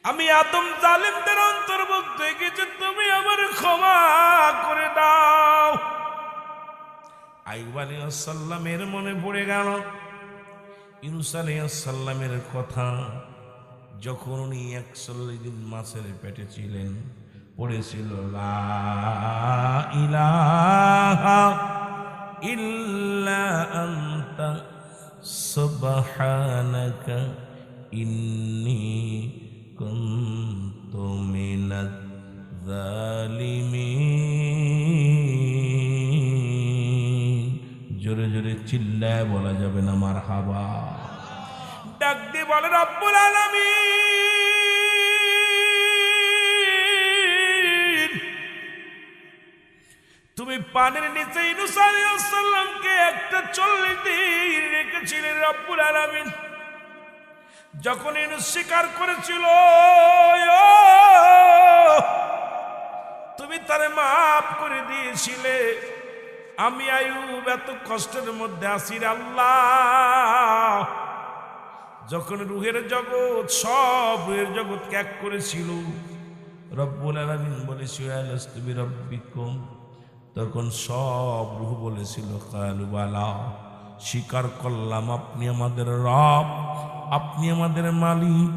আমি আদম জালিমদের অন্তর্ভুক্ত হয়ে গেছি, তুমি আমার ক্ষমা করে দাও। আইয়ুব আলাইহিস সালামের মনে পড়ে গেল ইউনূস আলাইহিস সালামের কথা, যখন উনি 41 দিন মাছের পেটে ছিলেন, পড়েছিল লা ইলাহা ইল্লা আনতা সুবহানাকা ইন্নী কুনতু মিনাজ জালিমিন। জোরে জোরে চিল্লায় বলা যাবে না মারহাবা। ডাক দিয়ে বলে, রব্বুল আলামিন, তুমি পানির নিচে ইউনূস আলাইহিস সালামকে 40 দিন রেখেছিলেন রব্বুল আলামিন। যখন ইউনূস স্বীকার করেছিল, তুমি তারে মাফ করে দিয়েছিলে। আমি আইয়ুব এত কষ্টের মধ্যে আছি রে আল্লাহ। যখন রুহের জগৎ, সব রুহের জগৎ ত্যাগ করেছিল, রব্বুল আলামিন বলেছিল আলাস্তু বিরাব্বিকুম, তখন সব রূহ বলেছিল কালু বালা, স্বীকার করলাম আপনি আমাদের রব, আপনি আমাদের মালিক,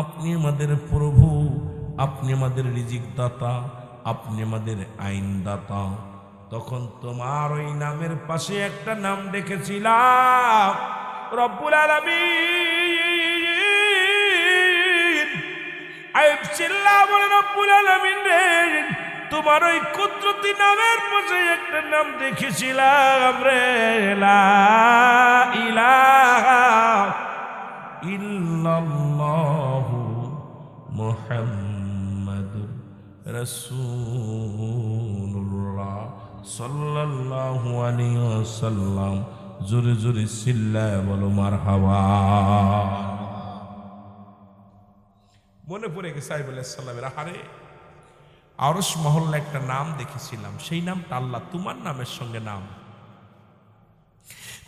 আপনি আমাদের প্রভু, আপনি আমাদের রিজিক দাতা, আপনি আমাদের আইন দাতা। তখন তোমার ওই নামের পাশে একটা নাম দেখেছিলাম, রব্বুল আলামিন। আইয়ুব চিল্লা বলে, রব্বুল আলামিন রে, তোমার ওই কুদরতি নামের পাশে একটা নাম দেখেছিলাম রে, লা ইলাহা ইল্লাল্লাহু মুহাম্মাদুর রাসূলুল্লাহ সাল্লাল্লাহু আলাইহি ওয়াসাল্লাম। জোরে জোরে চিল্লায় বলো মারহাবা। মনে পড়ে গেছে আইয়ুব আলাইহিস সালামের, আরে আরশ মহল্লা একটা নাম দেখেছিলাম, সেই নামটা আল্লাহ তোমার নামের সঙ্গে নাম,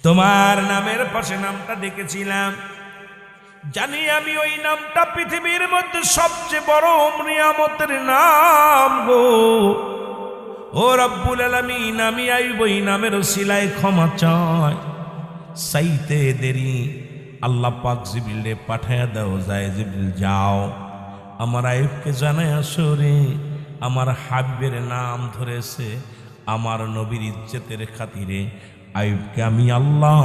তোমার নামের পাশে নামটা দেখেছিলাম। জানি আমি ওই নামটা পৃথিবীর মধ্যে সবচেয়ে বড় নিয়ামতের নাম গো। ও রব্বুল আলামিন, আমি আইয়ুব ওই নামের ওসিলায় ক্ষমা চাই। চাইতে দেরি, আল্লাহ পাক জিবরিলে পাঠায়া দাও, যায় জিবরিল যাও আমার আইয়ুবকে জানায় আসো রে, আমার হাবিবের নাম ধরেছে, আমার নবীর ইজ্জতের খাতিরে আইয়ুবকে আমি আল্লাহ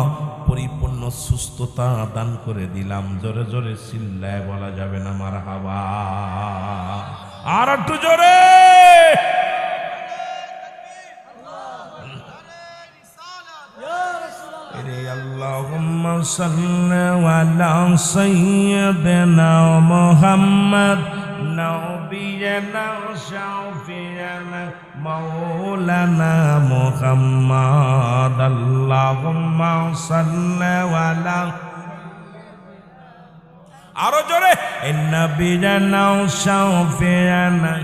পরিপূর্ণ সুস্থতা দান করে দিলাম। জোরে জোরে চিল্লায় বলা যাবে না মারহাবা। আর একটু জোরে। আল্লাহুম্মা সাল্লি আলা সাইয়্যিদিনা মুহাম্মদ নবিয়্যিনা শাফিয়্যিনা মাওলানা মুহাম্মদ। আল্লাহুম্মা সাল্লি আলা, আরো জোরে, নবিয়্যিনা শাফিয়্যিনা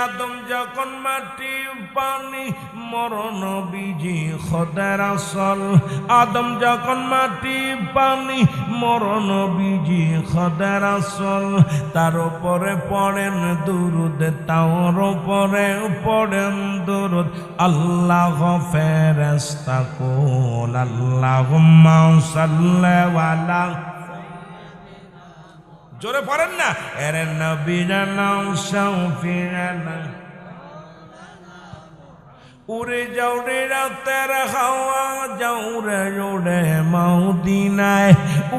আদম যখন মাটি পানি মরণ বিজি খোদার আসল আদম যখন মাটি পানি মরণ বিজি খোদার আসল তার উপরে পড়েন দুরুদ তার উপরে পড়েন দুরুদ আল্লাহ ফেরেশতা কুল আল্লাহুম্মা সাল্লি আলা জোরে পড়েন না এরে নবী জানাও শাফিয়ানা উড়ে যাও রে রাতের হাওয়া যাও রে উড়ে মদিনায়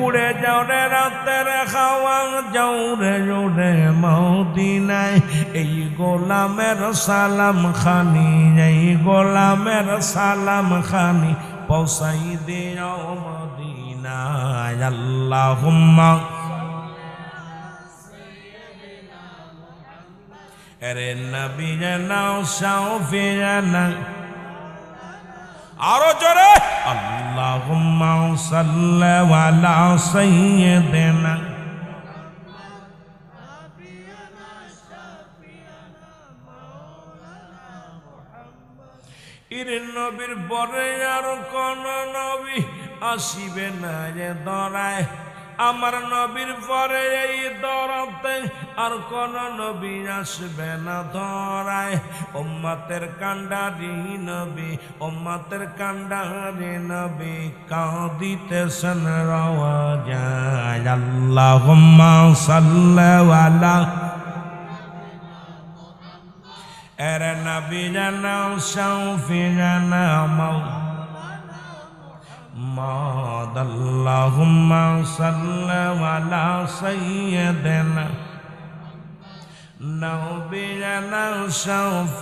উড়ে যাও রে রাতের হাওয়া যাও রে উড়ে মদিনায় এই গোলামের সালাম খানি এই গোলামের সালাম খানি পৌঁছাই দিও মদিনায় আল্লাহুম্মা এরে নবী জানাও শাফিয়ানা আরো জোরে আল্লাহুম্মা সাল্লি আলা সাইয়্যিদিনা ইরে নবীর পরে আর কোন নবী আসিবে না রে দরায় আমার নবীর পরে এই দরতে আর কোন নবী আসবে না ধরায় উম্মতের কান্ডারি নবী উম্মতের কান্ডারি নবী কাঁদিতেছেন রওয়া যায় আল্লাহুম্মা সাল্লি আলা এরে নবী জানাও শাফিয়ানা মাদ আল্লাহুম্মা সাল্লি আলা সাইয়্যিদিনা নবিয়ানা শাফ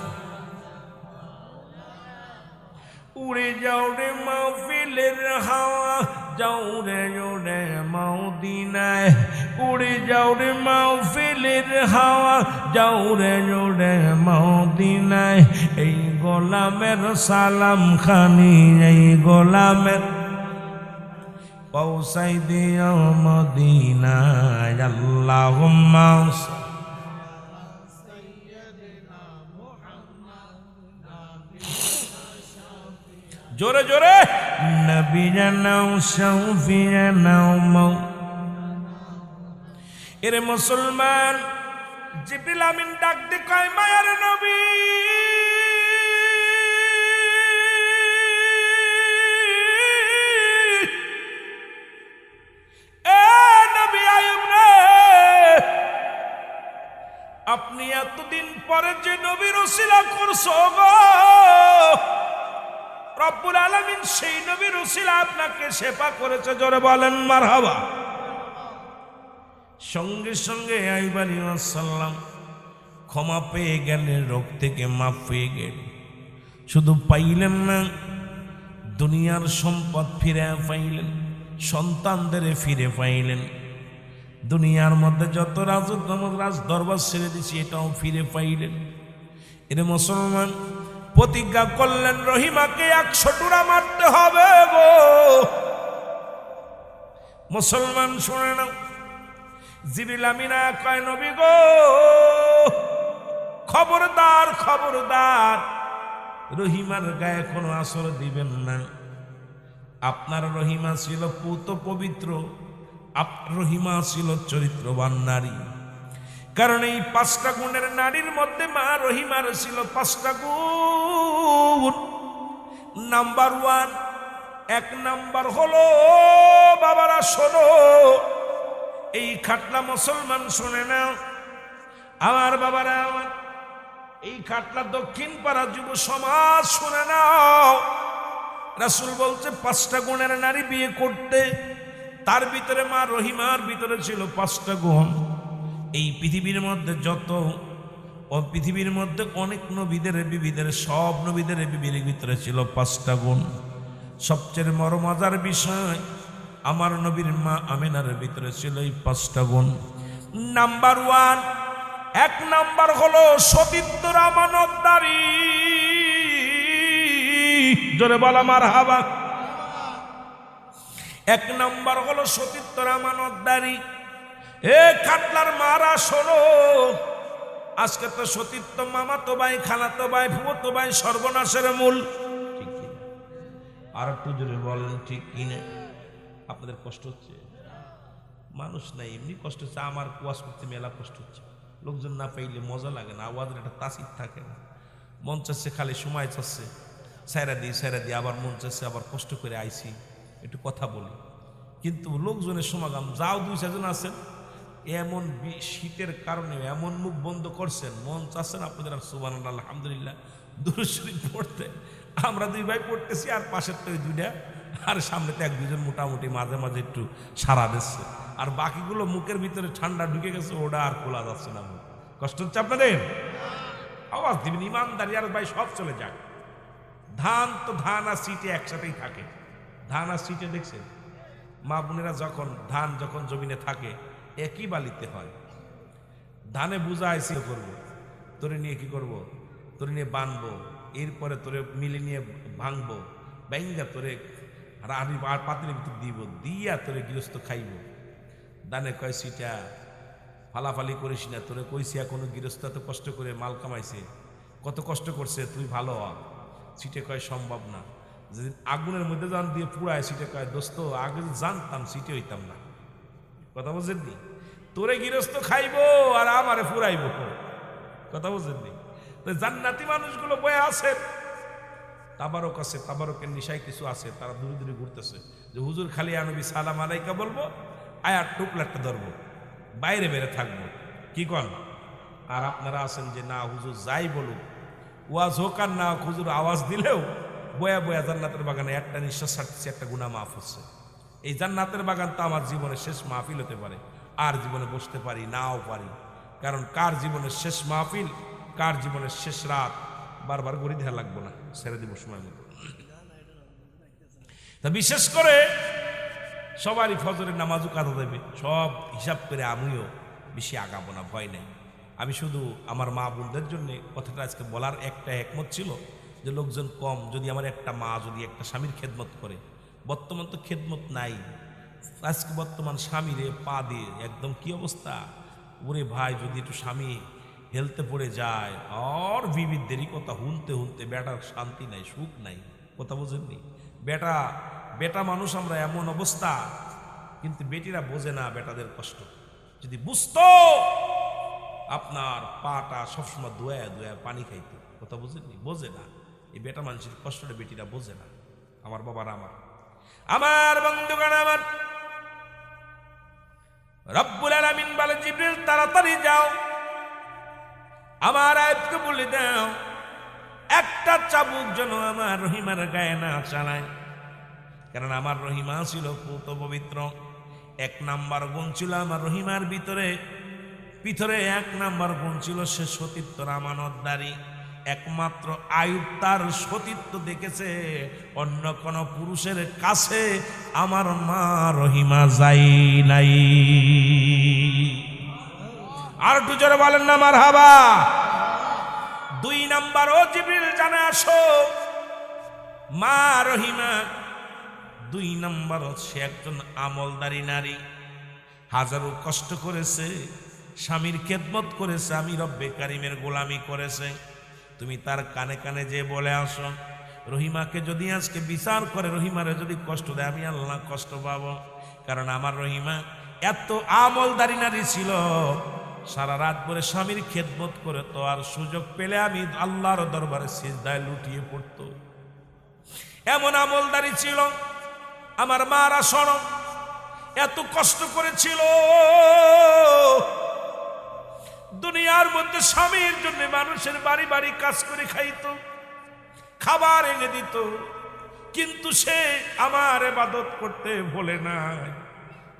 উড়ে যাও রে মাহফিলের হাওয়া যাও রে উড়ে মদিনায় উড়ে যাও রে মাহফিলের হাওয়া যাও রে উড়ে মদিনায় এই গোলামের সালাম খানি এই গোলামের পৌঁছাই দিও মদিনায় আল্লাহুম্মা জোরে জোরে নবী জানাও শাফিয়ানা এরে মুসলমান জিবরিল আমিন ডাক দে কয় মায়ার নবী আপনি এতদিন পরে যে নবীর উসিলা করছো গো রব্বুল আলামিন সেই নবীর উসিলা আপনাকে সেবা করেছে জোরে বলেন মারহাবা সঙ্গে সঙ্গে আইয়ুব আলাইহিস সালাম ক্ষমা পেয়ে গেলেন রোগ থেকে মাফ পেয়ে গেলেন শুধু পাইলেন না দুনিয়ার সম্পদ ফিরে পাইলেন সন্তানদের ফিরে পাইলেন দুনিয়ার মধ্যে যত রাজত্ব রাজ দরবার ছেড়ে দিছি এটাও ফিরে পাইলেন এর মুসলমান প্রতিজ্ঞা করলেন রহিমাকে 100 টুরা মারতে হবে গো মুসলমান শুনে নাও জিবরিল আমিন কয় নবী গো খবরদার খবরদার রহিমার গায়ে কোনো আসর দিবেন না আপনার রহিমা ছিল পুত পবিত্র রহিমা ছিল চরিত্রবান নারী কারণ এই 5টা গুণের নারীর মধ্যে মা রহিমার ছিল 5টা গুণ নাম্বার 1 এক নাম্বার হলো বাবারা শোনো এই খাটলা মুসলমান শুনে নাও আমার বাবারা আমার এই খাটলা দক্ষিণ পাড়া যুব সমাজ শুনে নাও রাসূল বলছে 5টা গুণের নারী বিয়ে করতে তার ভিতরে মা রহিমার ভিতরে ছিল 5টা গুণ এই পৃথিবীর মধ্যে যত ও পৃথিবীর মধ্যে অনেক নবীদের বিবিদের সব নবীদের বিবির ভিতরে ছিল 5টা গুণ সবচেয়ে বড় মজার বিষয় আমার নবীর মা আমিনার ভিতরে ছিল এই 5টা গুণ নাম্বার 1 এক নাম্বার হলো সতীত্বর আমানতদারি জোরে বলা মারহাবা এক নাম্বার হলো সতীত্বর আমানতদারি এ খাটলার মারা শোনো আজকে তো সতীর্থ মামাতো ভাই, খালাতো ভাই, ফুফাতো ভাই সর্বনাশের মূল। ঠিক কিনা? আর একটু জোরে বলেন ঠিক কিনা? আপনাদের কষ্ট হচ্ছে? মানুষ নাই, এমনি কষ্ট হচ্ছে। আমার ওয়াজ করতে মেলা কষ্ট হচ্ছে। লোকজন না পাইলে মজা লাগে না, আওয়াজের একটা তাসির থাকে না। মন চাচ্ছে খালি সময় চাচ্ছে সাইরা দিই, আবার মন চাচ্ছে আবার কষ্ট করে আইছি একটু কথা বলি। কিন্তু লোকজনের সমাগম যাও 2-4 জন আছেন, এমন শীতের কারণে এমন মুখ বন্ধ করছেন, মন চাচ্ছেন আপনাদের আর সুবহানাল্লাহ আলহামদুলিল্লাহ দুরূদ শরীফ পড়তে। আমরা 2 ভাই পড়তেছি, আর পাশের তো ওই 2টা, আর সামনেতে 1-2 জন মোটামুটি মাঝে মাঝে একটু সাড়া দিচ্ছে, আর বাকিগুলো মুখের ভিতরে ঠান্ডা ঢুকে গেছে, ওটা আর খোলা যাচ্ছে না। কষ্ট হচ্ছে আপনাদের? আওয়াজ দিবেন, ইমানদারি আর ভাই সব চলে যাক। ধান তো ধান আর সিটে একসাথেই থাকে। ধান আর সিটে দেখছেন মা বোনেরা, যখন ধান যখন জমিনে থাকে একই বালিতে হয়। ধানে বুঝাইছি করবো, তোরে নিয়ে কি করব, তোরে নিয়ে বানবো, এরপরে তোরে মিলে নিয়ে ভাঙবো, ব্যাঙ্গা তোরে আর পাতির ভিতর দিব, দিয়া তোরে গৃহস্থ খাইব। দানে কয় সিটা ফালাফালি করিস না, তোরে কইছি কোনো গৃহস্থ এত কষ্ট করে মাল কামাইছে, কত কষ্ট করছে, তুই ভালো হ। সিটে কয় সম্ভব না। যেদিন আগুনের মধ্যে যান দিয়ে পুড়ায়, সিটে কয় দোস্ত আগে জানতাম সিটে হইতাম না। কথা বুঝেননি? তোরে গৃহস্থ খাইবো আর আমারে ফুরাইব। কথা বুঝেননি? তো জান্নাতি মানুষগুলো বয়ে আছে, তাবারক আছে, তাবারকের নিশায় কিছু আছে, তারা দূরে দূরে ঘুরতেছে যে হুজুর খালি আনবি সালাম আলাইকা বলবো, আয়ার টুকলাটা ধরবো, বাইরে বেড়ে থাকবো। কি কন? আর আপনারা আছেন যে না হুজুর যাই বলুক, ওয়াজ হোক আর না, হুজুর আওয়াজ দিলেও বয়া বয়া জান্নাতের বাগানে একটা নিঃশ্বাস ছাড়তেছে, একটা গুনাহ মাফ হচ্ছে। এই জান্নাতের বাগান তো আমার জীবনের শেষ মাহফিল হতে পারে, আর জীবনে বসতে পারি নাও পারি। কারণ কার জীবনের শেষ মাহফিল, কার জীবনের শেষ রাত বারবার গড়ি দেওয়া লাগবো না, ছেড়ে দিব সময় মতো। তা বিশেষ করে সবারই ফজরের নামাজও কাঁদা দেবে, সব হিসাব করে আমিও বেশি আগাবো না, ভয় নেই। আমি শুধু আমার মা বোনদের জন্য কথাটা আজকে বলার একটা একমত ছিল যে লোকজন কম, যদি আমার একটা মা যদি একটা স্বামীর খেদমত করে। বর্তমান তো খেদমত নাই। আজকে বর্তমান স্বামীরে পা দিয়ে একদম কি অবস্থা, ওরে ভাই যদি একটু স্বামী হেলতে পড়ে যায় আর বিবিধদেরই কথা হুনতে হুনতে বেটার শান্তি নাই, সুখ নাই। কথা বোঝেননি? বেটা মানুষ আমরা এমন অবস্থা, কিন্তু বেটিরা বোঝে না বেটাদের কষ্ট। যদি বুঝতো আপনার পাটা সবসময় ধোয়া ধোয়া পানি খাইতো। কথা বুঝেননি? বোঝে না। এই বেটা মানুষের কষ্টটা বেটিরা বোঝে না। আমার বাবারা, আমার বন্ধুগণ, আমার রব্বুল আলামিন বলে জিবরিল তাড়াতাড়ি যাও, আমার আয়াতকে বলে দাও একটা চাবুক যেন আমার রহিমার গায়ে না চালায়। কারণ আমার রহিমা ছিল পুত পবিত্র। 1 নাম্বার গুণ ছিল আমার রহিমার ভিতরে 1 নাম্বার গুণ ছিল সে সতীত্বর আমানতদারি। একমাত্র আয়ুব তার সতীত্ব দেখেছে, অন্য কোন পুরুষের কাছে আমার মা রহিমা যাই নাই। আর একটু জোরে বলেন না মারহাবা। 2 নাম্বার, ও জিবরিল জানে আসো মা রহিমা 2 নাম্বার সে একজন আমলদারি নারী, হাজারো কষ্ট করেছে, স্বামীর খেদমত করেছে, আমি রব্বে কারিমের গোলামি করেছে। তুমি তার কানে কানে যে বলে আসো, রহিমাকে যদি আজকে বিচার করে, রহিমারে যদি কষ্ট দেয়, আমি আল্লাহ কষ্ট পাবো। কারণ আমার রহিমা এত আমলদারি নারী ছিল, সারা রাত পরে স্বামীর খেদমত করে তো আর সুযোগ পেলে আমি আল্লাহর দরবারে সিজদায় লুটিয়ে পড়তো, এমন আমলদারি ছিল আমার মারা। শোনো, এত কষ্ট করেছিল, দুনিয়ার মধ্যে স্বামীর জন্য মানুষের বাড়ি বাড়ি কাজ করে খাইতো, খাবার এনে দিত, কিন্তু সে আমার ইবাদত করতে ভোলে না।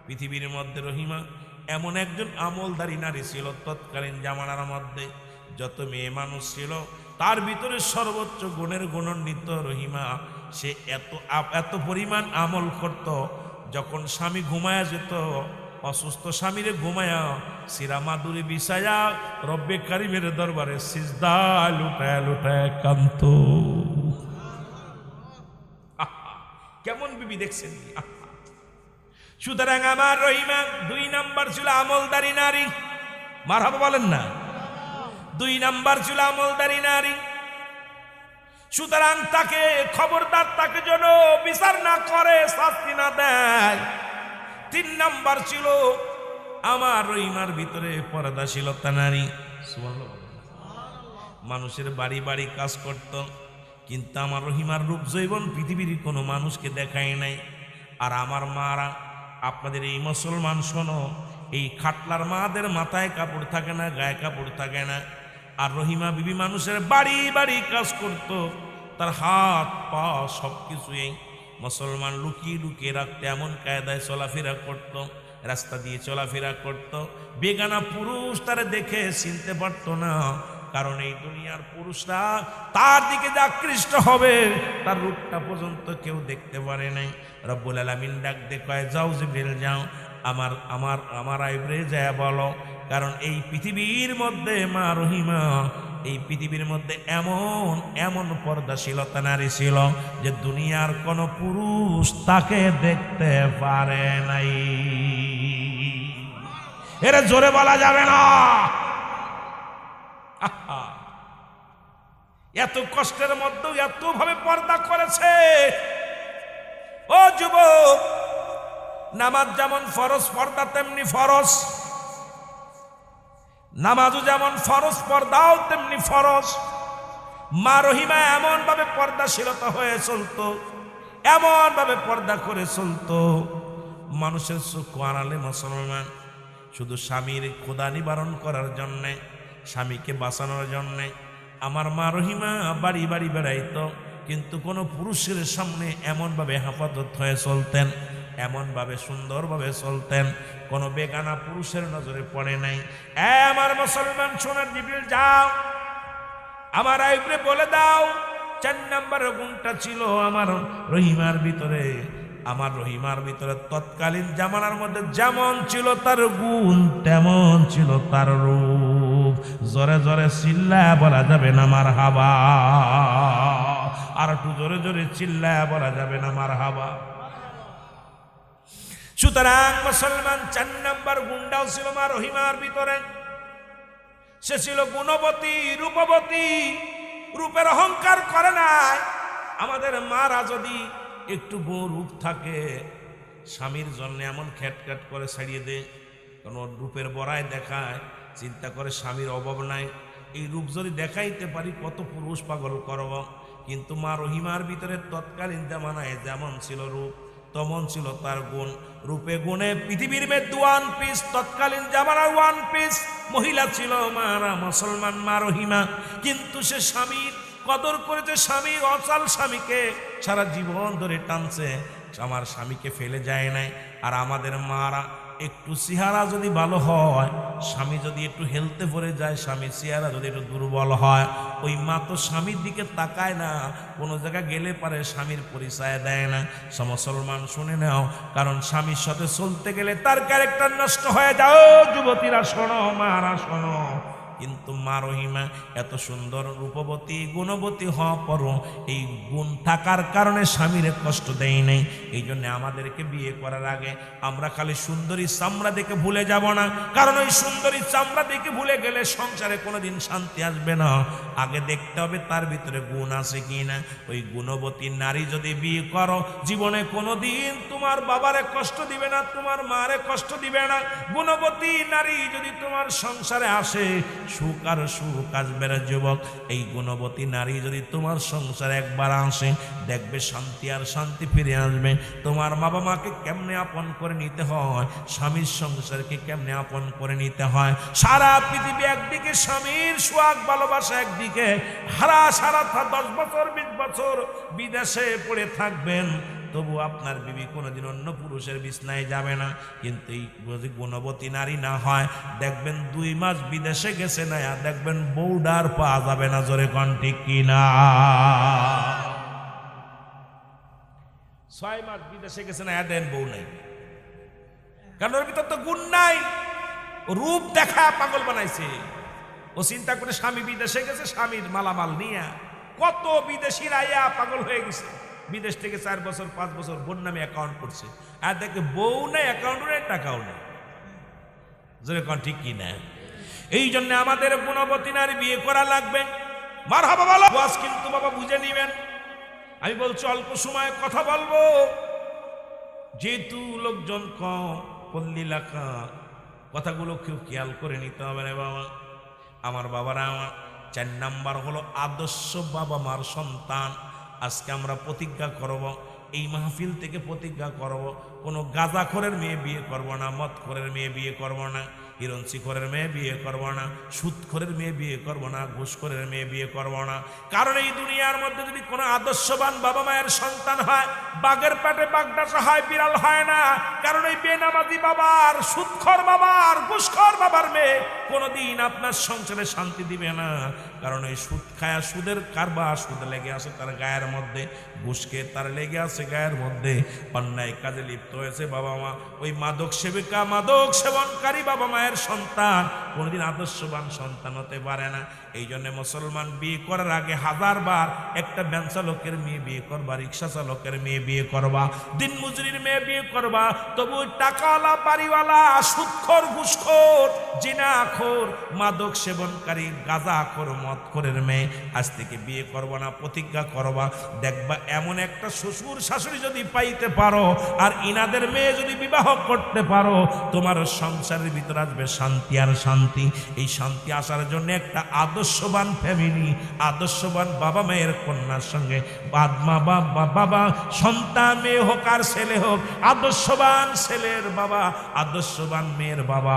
পৃথিবীর মধ্যে রহিমা এমন একজন আমলদারি নারী ছিল। তৎকালীন জামানার মধ্যে যত মেয়ে মানুষ ছিল তার ভিতরে সর্বোচ্চ গুণের গুণান্বিত রহিমা। সে এত পরিমাণ আমল করত, যখন স্বামী ঘুমায়া যেত, অসুস্থ স্বামীরে ঘুমায়া সিরা মাদুরি বিছায়া রব্বে কারিমের দরবারে সিজদা লুটায় লুটায় কান্ত। কেমন বিবি দেখছেন? সুতরাং আমার রহিমা 2 নাম্বার ছিল আমলদারি নারী। মারহাবা বলেন না। 2 নাম্বার ছিল আমলদারি নারী। সুতরাং তাকে খবরদার, তাকে যেন বিচার না করে, শাস্তি না দেয়। 3 নাম্বার ছিল আমার রহিমার ভিতরে পর্দাশীলতা নারী। মানুষের বাড়ি বাড়ি কাজ করত, কিন্তু আমার রহিমার রূপ জৈবন পৃথিবীর কোনো মানুষকে দেখায় নাই। আর আমার মারা, আপনাদের এই মুসলমান শোনো, এই খাটলার মাদের মাথায় কাপড় থাকে না, গায়ে কাপড় থাকে না। আর রহিমা বিবি মানুষের বাড়ি বাড়ি কাজ করত, তার হাত পা সব কিছুই মুসলমান লুকিয়ে লুকিয়ে রাখতে এমন কায়দায় চলাফেরা করত, রাস্তা দিয়ে চলাফেরা করত। বেগানা পুরুষ তারা দেখে চিনতে পারত না, কারণ এই দুনিয়ার পুরুষরা তার দিকে যে আকৃষ্ট হবে তার রূপটা পর্যন্ত কেউ দেখতে পারে নাই। রব্বুল আলামিন ডাক দিয়ে কয়, যাও জিবরিল যাও, আমার আইবরে যায় বলো, কারণ এই পৃথিবীর মধ্যে মা রহিমা, এই পৃথিবীর মধ্যে এমন এমন পর্দাশীলতা নারী ছিল যে দুনিয়ার কোন পুরুষ তাকে দেখতে পারে নাই। এরা জোরে বলা যাবে না। এত কষ্টের মধ্যেও এত ভাবে পর্দা করেছে। ও যুবক, নামাজ যেমন ফরজ, পর্দা তেমনি ফরজ। নামাজও যেমন ফরজ, পর্দাও তেমনি ফরজ। মা রহিমা এমন ভাবে পর্দাশীলতা হয়ে চলতো, এমন ভাবে পর্দা করে চলতো, মানুষের চক্ষু আড়ালে মুসলমান শুধু স্বামীর ক্ষুধা নিবারণ করার জন্যে, স্বামীকে বাঁচানোর জন্যে আমার মা রহিমা বাড়ি বাড়ি বেড়াইতো, কিন্তু কোনো পুরুষের সামনে এমনভাবে হেফাজত হয়ে চলতেন, এমনভাবে সুন্দরভাবে চলতেন, কোনো বেগানা পুরুষের নজরে পড়ে নাই। আমার মুসলমান সোনার জিবরিল যাও, আমার আইবরে বলে দাও 4 নম্বর গুণটা ছিল আমার রহিমার ভিতরে। আমার রহিমার ভিতরে তৎকালীন জামানার মধ্যে যেমন ছিল তার গুণ, তেমন ছিল তার রূপ। জোরে জোরে চিল্লায়া বলা যাবে না মারহাবা, আর একটু জোরে জোরে চিল্লায়া বলা যাবে না মারহাবা। সুতরাং মুসলমান 4 নম্বর গুণটাও ছিল মা রহিমার ভিতরে। সে ছিল গুণবতী, রূপবতী, রূপের অহংকার করে নাই। আমাদের মারা যদি একটু রূপ থাকে, স্বামীর জন্য এমন খ্যাটখ্যাট করে ছাড়িয়ে দে, কারণ রূপের বড়ায় দেখায়, চিন্তা করে স্বামীর অভাব নাই, এই রূপ যদি দেখাইতে পারি কত পুরুষ পাগল করব। কিন্তু মা রহিমার ভিতরে তৎকালীন জামানায় যেমন ছিল রূপ, তেমন ছিল তার গুণ। রূপে গুণে পৃথিবীর মধ্যে 1 পিস, তৎকালীন জামানার 1 পিস মহিলা ছিল মারা মুসলমান মা রহিমা। কিন্তু সে স্বামীর কদর করেছে, স্বামীর অচল স্বামীকে সারা জীবন ধরে টানছে, আমার স্বামীকে ফেলে যায় নাই। আর আমাদের মারা একটু চেহারা যদি ভালো হয়, স্বামী যদি একটু হেলতে পড়ে যায়, স্বামীর চেহারা যদি একটু দুর্বল হয়, ওই মা তো স্বামীর দিকে তাকায় না, কোনো জায়গায় গেলে পারে স্বামীর পরিচয় দেয় না। মুসলমান শুনে নাও, কারণ স্বামীর সাথে চলতে গেলে তার ক্যারেক্টার নষ্ট হয়ে যাও। যুবতীরা শোনো, মারা শোনো, কিন্তু মা রহিমা এত সুন্দর রূপবতী, গুণবতী হওয়া পরও এই গুণ থাকার কারণে স্বামীরে কষ্ট দেয় নাই। এই জন্য আমাদেরকে বিয়ে করার আগে আমরা খালি সুন্দরী চামড়া দেখে ভুলে যাব না, কারণ ওই সুন্দরী চামড়া দেখে ভুলে গেলে সংসারে কোনোদিন শান্তি আসবে না। আগে দেখতে হবে তার ভিতরে গুণ আছে কি না। ওই গুণবতী নারী যদি বিয়ে করো, জীবনে কোনোদিন তোমার বাবারে কষ্ট দিবে না, তোমার মারে কষ্ট দিবে না। গুণবতী নারী যদি তোমার সংসারে আসে, সুখ আর সুখ আসবে না। যুবক, এই গুণবতী নারী যদি তোমার সংসারে একবার আসে, দেখবে শান্তি আর শান্তি ফিরে আসবে। তোমার বাবা মাকে কেমনে আপন করে নিতে হয়, স্বামীর সংসারকে কেমনে আপন করে নিতে হয়। সারা পৃথিবী একদিকে স্বামীর সোহাগ ভালোবাসা, একদিকে সারা 10 বছর 20 বছর বিদেশে পড়ে থাকবেন, তবু আপনার বিবি কোনোদিন অন্য পুরুষের বিছনায় যাবে না। কিন্তু এই গুণবতী নারী না হয়, দেখবেন 2 মাস বিদেশে গেছে না, দেখবেন বউডার পাওয়া যাবে না। জোরে কোন ঠিক কিনা? 6 মাস বিদেশে গেছে না, দেন বউ নাই, কারণ ওর ভিতর তো গুণ নাই, রূপ দেখা পাগল বানাইছে। ও চিন্তা করে স্বামী বিদেশে গেছে, স্বামীর মালামাল নিয়ে কত বিদেশিরা আইয়া পাগল হয়ে গেছে। বিদেশ থেকে 4 বছর 5 বছর বোন নামে অ্যাকাউন্ট করছে, আর দেখে বউ নেই, অ্যাকাউন্ট নেই, টাকাও নেই। জোরে কোন ঠিক কি না? এই জন্য আমাদের গুণবতী নারী বিয়ে করা লাগবে। মারহাবা বলো। ওয়াজ কিন্তু বাবা বুঝে নিবেন, আমি বলছি অল্প সময় কথা বলবো, যেহেতু লোকজন কম, পল্লী এলাকা, কথাগুলো কেউ খেয়াল করে নিতে হবে রে বাবা। আমার বাবারা, আমার 4 নাম্বার হলো আদর্শ বাবা মার সন্তান। আজকে আমরা প্রতিজ্ঞা করব, এই মাহফিল থেকে প্রতিজ্ঞা করব, কোনো গাঁজাখোরের মেয়ে বিয়ে করব না, মদখোরের মেয়ে বিয়ে করব না, হিরণচিখোরের মেয়ে বিয়ে করব না, সুদখোরের মেয়ে বিয়ে করব না, ঘুষখোরের মেয়ে বিয়ে করব না। কারণ এই দুনিয়ার মধ্যে যদি কোনো আদর্শবান বাবা মায়ের সন্তান হয়, বাঘের পেটে বাগডাসা হয়, বিড়াল হয় না। কারণ এই বেনামাজি বাবার, সুদখোর বাবার, ঘুষখোর বাবার মেয়ে কোনোদিন আপনার সংসারে শান্তি দিবে না। কারণ এই সুদ খায়া, সুদের কারবার, সুদ লেগে আছে তার গায়ের মধ্যে, ঘুষকে তার লেগে আছে গায়ের মধ্যে, অন্যায় কাজে লিপ্ত হয়েছে বাবা মা। ওই মাদক সেবিকা, মাদক সেবনকারী বাবা মায়ের সন্তান কোনোদিন আদর্শবান সন্তান হতে পারে না। এই জন্য মুসলমান বিয়ে করার আগে 1000 বার একটা ভ্যান চালকের মেয়ে বিয়ে করবা, রিক্সা চালকের মেয়ে বিয়ে করবা, দিন মজুরির মেয়ে বিয়ে করবা, তবু টাকাওয়ালা, বাড়িওয়ালা, সুদখোর, ঘুষখোর, জিনাখোর, মাদক সেবনকারী, গাঁজাখোর, মদখোরের মেয়ে আজ থেকে বিয়ে করবা না, প্রতিজ্ঞা করবা। দেখবা এমন একটা শ্বশুর শাশুড়ি যদি পাইতে পারো আর ইনাদের মেয়ে যদি বিবাহ করতে পারো, তোমার সংসারের ভিতরে আসবে শান্তি আর শান্তি। এই শান্তি আসার জন্য একটা আদর্শবান ফ্যামিলি, আদর্শবান বাবা মায়ের কন্যার সঙ্গে বাবা সন্তান, মেয়ে হোক আর ছেলে হোক, আদর্শবান ছেলের বাবা, আদর্শবান মেয়ের বাবা,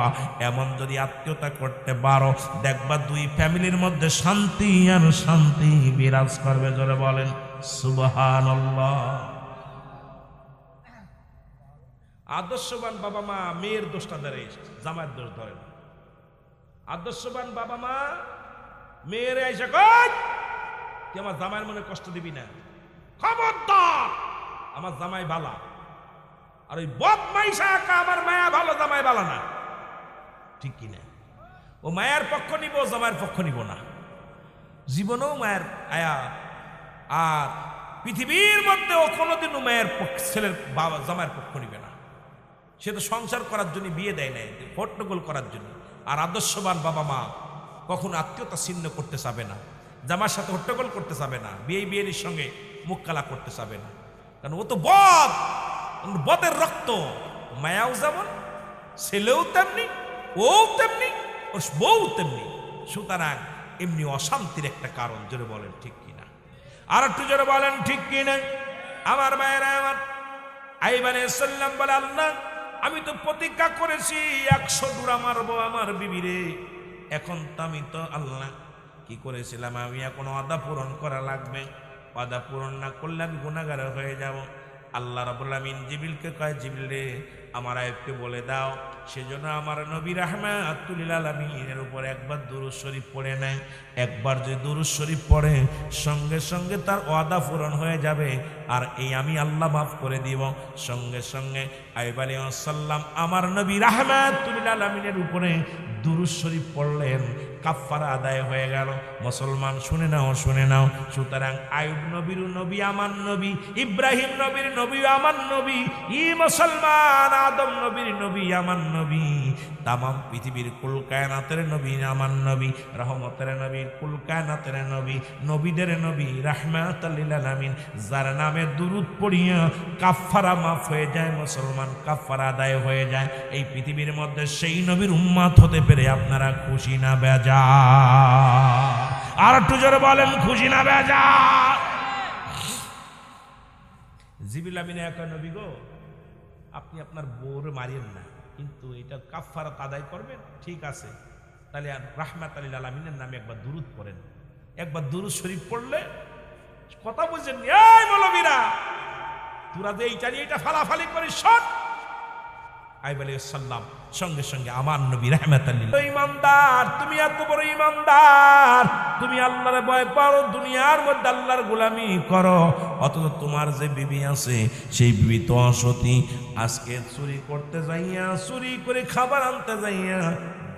এমন যদি আত্মীয়তা করতে পারো, দেখবা 2 ফ্যামিলির মধ্যে শান্তি আর শান্তি বিরাজ করবে। জোরে বলেন সুবহানাল্লাহ। আদর্শবান বাবা মা মেয়ের দোষটা ধরে, জামাইয়ের দোষ ধরে না। আদর্শবান বাবা মা মেয়ের এসে কয়, তুই আমার জামাইয়ের মনে কষ্ট দিবি না, খবরদার, আমার জামাই বালা। আর ওই বদমাইশা একা আমার মায়া ভালো, জামাই বালা না, ঠিক কিনা? ও মায়ের পক্ষ নিব, জামাইয়ের পক্ষ নিব না, জীবনেও মায়ের আয়া। আর পৃথিবীর মধ্যে ও কোনোদিনও মায়ের ছেলের বাবা জামাইয়ের পক্ষ নিবে না। সে তো সংসার করার জন্য বিয়ে দেয় নাই, হট্টগোল করার জন্য। আর আদর্শবান বাবা মা কখনো আত্মীয়তা ছিন্ন করতে চাবে না, জামার সাথে হট্টগোল করতে চাবে না, বিয়ের সঙ্গে মুখ কালা করতে চাবে না। কারণ ও তো বদের রক্ত, মায়াও যেমন, ছেলেও তেমনি, ও তেমনি, ওর বউ তেমনি। সুতরাং এমনি অশান্তির একটা কারণ। জোরে বলেন ঠিক কিনা? আর একটু জোরে বলেন ঠিক কিনা? আমার মায়েরা, আমার আইয়ুব আলাইহিস সালাম বলে, আল্লাহ আমি তো প্রতিজ্ঞা করেছি 100 ডুরা মারবো আমার বিবিরে। এখন তো আমি তো আল্লাহ কি করেছিলাম, আমি এখন ওয়াদা পূরণ করা লাগবে, ওয়াদা পূরণ না করলে আমি গুনাহগার হয়ে যাব। আল্লাহ রাব্বুল আমিন জিবরিলকে কয়, জিবরিল রে আমার আইয়ুবকে বলে দাও, সেজন্য আমার নবী রাহমাতুল লিল আলামিনের উপর একবার দুরূদ শরীফ পড়ে নেয়। একবার যদি দুরূদ শরীফ পড়ে, সঙ্গে সঙ্গে তার ওয়াদা পূরণ হয়ে যাবে, আর এই আমি আল্লাহ মাফ করে দিব। সঙ্গে সঙ্গে আইয়ুব আলাইহিস সালাম আমার নবী রাহমাতুল লিল আলামিনের উপরে দুরূদ শরীফ পড়লেন, কাফারা আদায় হয়ে গেল। মুসলমান শুনে নাও, শুনে নাও। সুতরাং আইয়ুব নবীর নবী আমার নবী, ইব্রাহিম নবীর নবী আমার নবী, ই মুসলমান আদম নবীর নবী আমার নবী, তামাম পৃথিবীর কুল কায়নাতের নবী আমার নবী, রহমতের নবী, কুল কায়নাতের নবী, নবীদের নবী, রাহমাতুল লিল আলামিন, যার নামে দুরূদ পড়িয়া কাফারা মাফ হয়ে যায়, মুসলমান কাফারা আদায় হয়ে যায়। এই পৃথিবীর মধ্যে সেই নবীর উম্মত হতে পেরে আপনারা খুশি না বেজার? আর একটু জোরে বলেন খুশি না বেজার? জিবরিল আমিন একা নবী গো, আপনি আপনার বউরে মারিয়েন না, কিন্তু এটা কাফারাত আদায় করবেন, ঠিক আছে? তাহলে রাহমাতুল লিল আলামিনের নামে একবার দুরূদ পড়েন। একবার দুরূদ শরীফ পড়লে কথা বুঝছেন? এই মৌলবীরা, তোরা যে এইটা নিয়ে এটা ফালাফালি করিস, শোন। আইয়ুব আলাইহিস সালাম সঙ্গে সঙ্গে আমার নবী রাহমাতুল লিল আলামিন, ইমানদার, তুমি এত বড় ইমানদার, তুমি আল্লাহর ভয় পাও, দুনিয়ার মধ্যে আল্লাহর গোলামি করো, অথচ তোমার যে বিবি আছে সেই বিবি তো অসতী। আজকে চুরি করতে যাইয়া, চুরি করে খাবার আনতে যাইয়া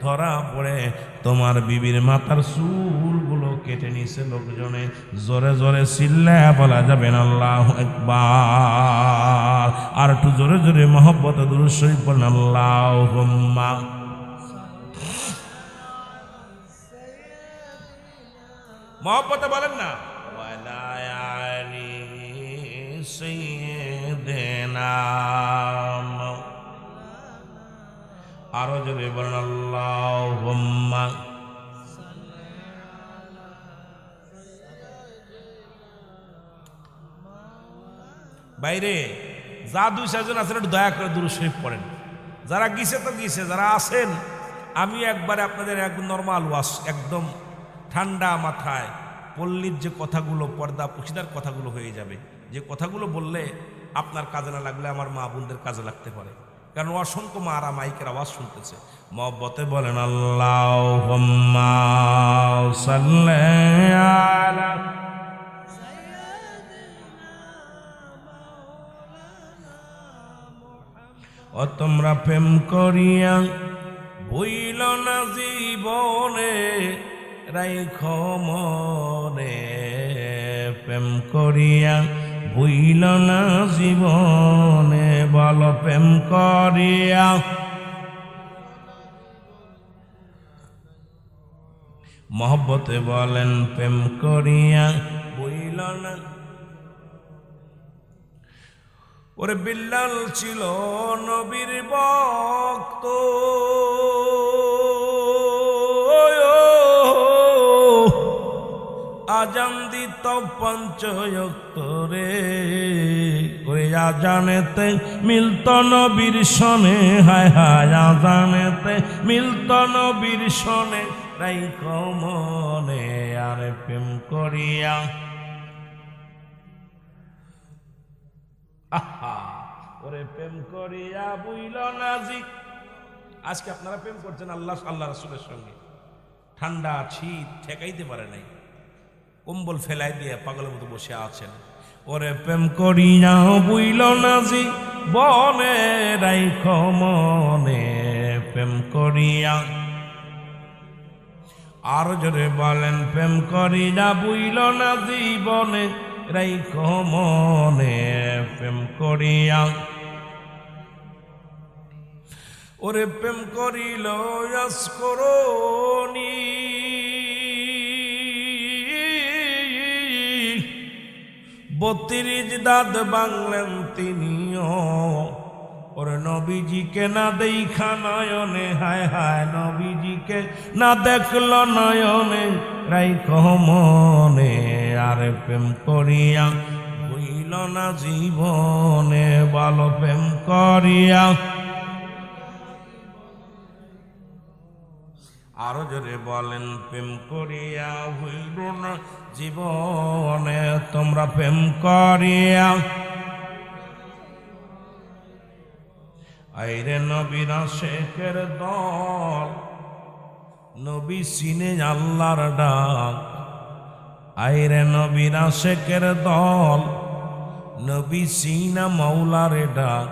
ধরা পড়ে তোমার বিবির মাথার চুলগুলো কেটে নিছে লোকজনে। জোরে জোরে চিল্লায়া বলা যাবে না আল্লাহু আকবার? আর একটু জোরে জোরে মহব্বতে দুরূদ শরীফ পড়েন, আল্লাহুম্মা। মহব্বতে বলেন না ওয়ালা আলি সাইয়্যিদিনা, আরো জোরে বলেন আল্লাহুম্মা। বাইরে যা 2-4 জন আছেন একটু দয়া করে দুরূদ শরীফ পড়েন। যারা গিয়েছে তো গিয়েছে, যারা আছেন আমি একবারে আপনাদের একদম নর্মাল ওয়াজ, একদম ঠান্ডা মাথায় পল্লীর যে কথাগুলো, পর্দা পুশিদার কথাগুলো হয়ে যাবে, যে কথাগুলো বললে আপনার কাজে না লাগলে আমার মা বোনদের কাজে লাগতে পারে, কারণ অসংখ্য মারা মাইকের আওয়াজ শুনতেছে। মহব্বতে বলেন আল্লাহুম্মা সাল্লি আলা, ও তোমরা প্রেম করিয়া ভুইল না জীবনে রাইখো মনে, প্রেম করিয়া ভুইল না জীবনে, বলো প্রেম করিয়া। মহব্বতে বলেন প্রেম করিয়া ভুইল না। ওরে বিল্লাল ছিল নবীর ভক্ত, আজান দিত 5 ওয়াক্ত রে, ওরে আজানেতে মিলত নবীর সনে, হায় হায় আজানেতে মিলত নবীর সনে, রাইখো মনে আর প্রেম করিয়া। আহা ওরে প্রেম করিয়া বুইল না জি। আজকে আপনারা প্রেম করছেন আল্লাহ আল্লাহ রাসূলের সঙ্গে, ঠান্ডা শীত ঠেকাইতে পারে নাই, কম্বল ফেলাই দিয়ে পাগলের মতো বসে আছেন। ওরে প্রেম করিয়া বুইল না জি বনে, রাইখো মনে প্রেম করিয়া। আর জোরে বলেন প্রেম করিয়া বুইল না জীবনে, রাইখো মনে প্রেম করিয়া। ওরে প্রেম করিল ইয়াসকরণী, 32 দাঁত বাংলেন তিনিও, ওরে নবীজিকে না দেখা নয়নে, হায় হায় নবীজিকে না দেখল নয়নে, রাইখো মনে আর প্রেম করিয়া হইল না জীবনে, বলো প্রেম করিয়া। আরো জোরে বলেন প্রেম করিয়া হইল না জীবনে, তোমরা প্রেম করিয়া। আইরে নবীর শেখের দল, নবী সিনে আল্লাহর ডাক, আইরে নবীর শেখের দল, নবী সিনা মৌলার ডাক,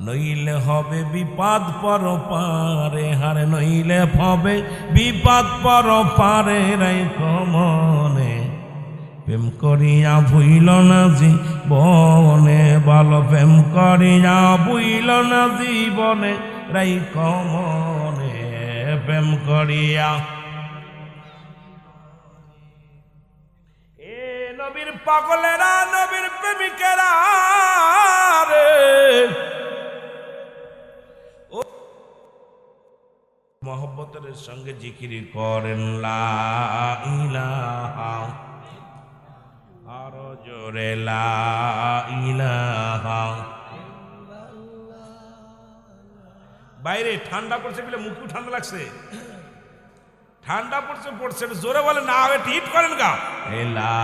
নইলে হবে বিপদ পর পারে, হারে নইলে হবে বিপদ পর পারে, রাইখো মনে প্রেম করিয়া ভুইল না জীবনে, বলো প্রেম করিয়া ভুইল না জীবনে, রাইখো মনে প্রেম করিয়া। এ নবীর পাগলেরা, নবীর প্রেমিকেরা রে, মহব্বতের সঙ্গে জিকির করেন লা ইলাহা, আরো জোরে লা ইলাহা। বাইরে ঠান্ডা পড়ছে বলে মুখও ঠান্ডা লাগছে, ঠান্ডা পড়ছে পড়ছে জোরে বলে না, হিট করেন গা লা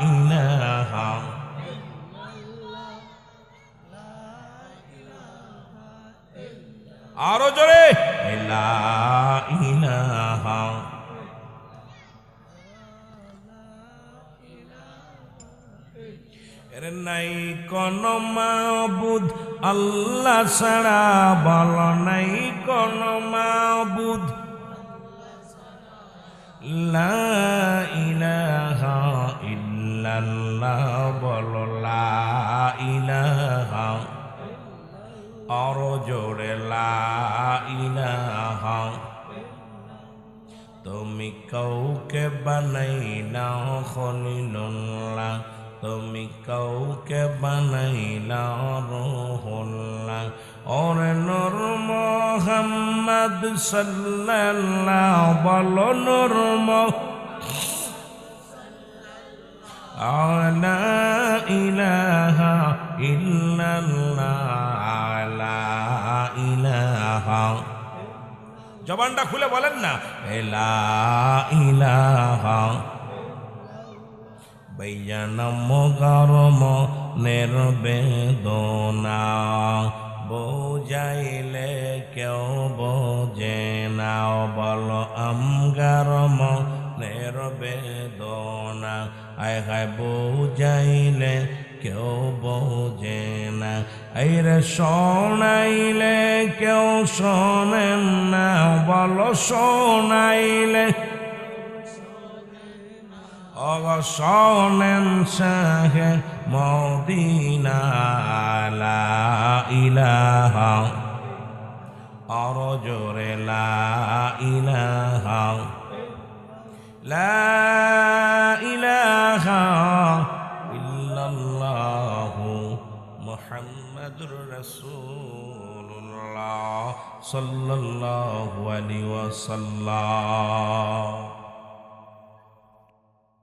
ইলাহা। আরো জোরে লা ইলাহা। এর নাই কোন মাবুদ আল্লাহ ছাড়া, বল নাই কোন মাবুদ, লা ইলাহা ইল্লাল্লাহ, বল লা ইলাহা। আরো জোরে লা ইলাহা। তুমি কাউকে বানাইলা খলিলুল্লাহ, তুমি কাউকে বানাইলা রুহুল্লাহ। ওরে নূর মুহাম্মদ সাল্লাল্লাহু বলো নূর লা ইলাহা ইল্লাল্লাহ, লা ইলাহা। জবানটা খুলে বলেন না, লা ইলাহা। বৈয়ানম গরম নির্বেদনা, বোঝাইলে কেউ বোঝে না। বল আমগারম নির্বেদনা, আয় হায় বোঝাইলে কেউ বোঝে না। আইরে শোনাইলে কেউ শোনেন না, বল শোনাইলে শোনেন শাহে মদিনা। লা ইলাহা, আরো জোরে লা ইলাহা, লা ইলাহা ইল্লাল্লাহু মুহাম্মাদুর রাসূলুল্লাহ সাল্লাল্লাহু আলাইহি ওয়াসাল্লাম।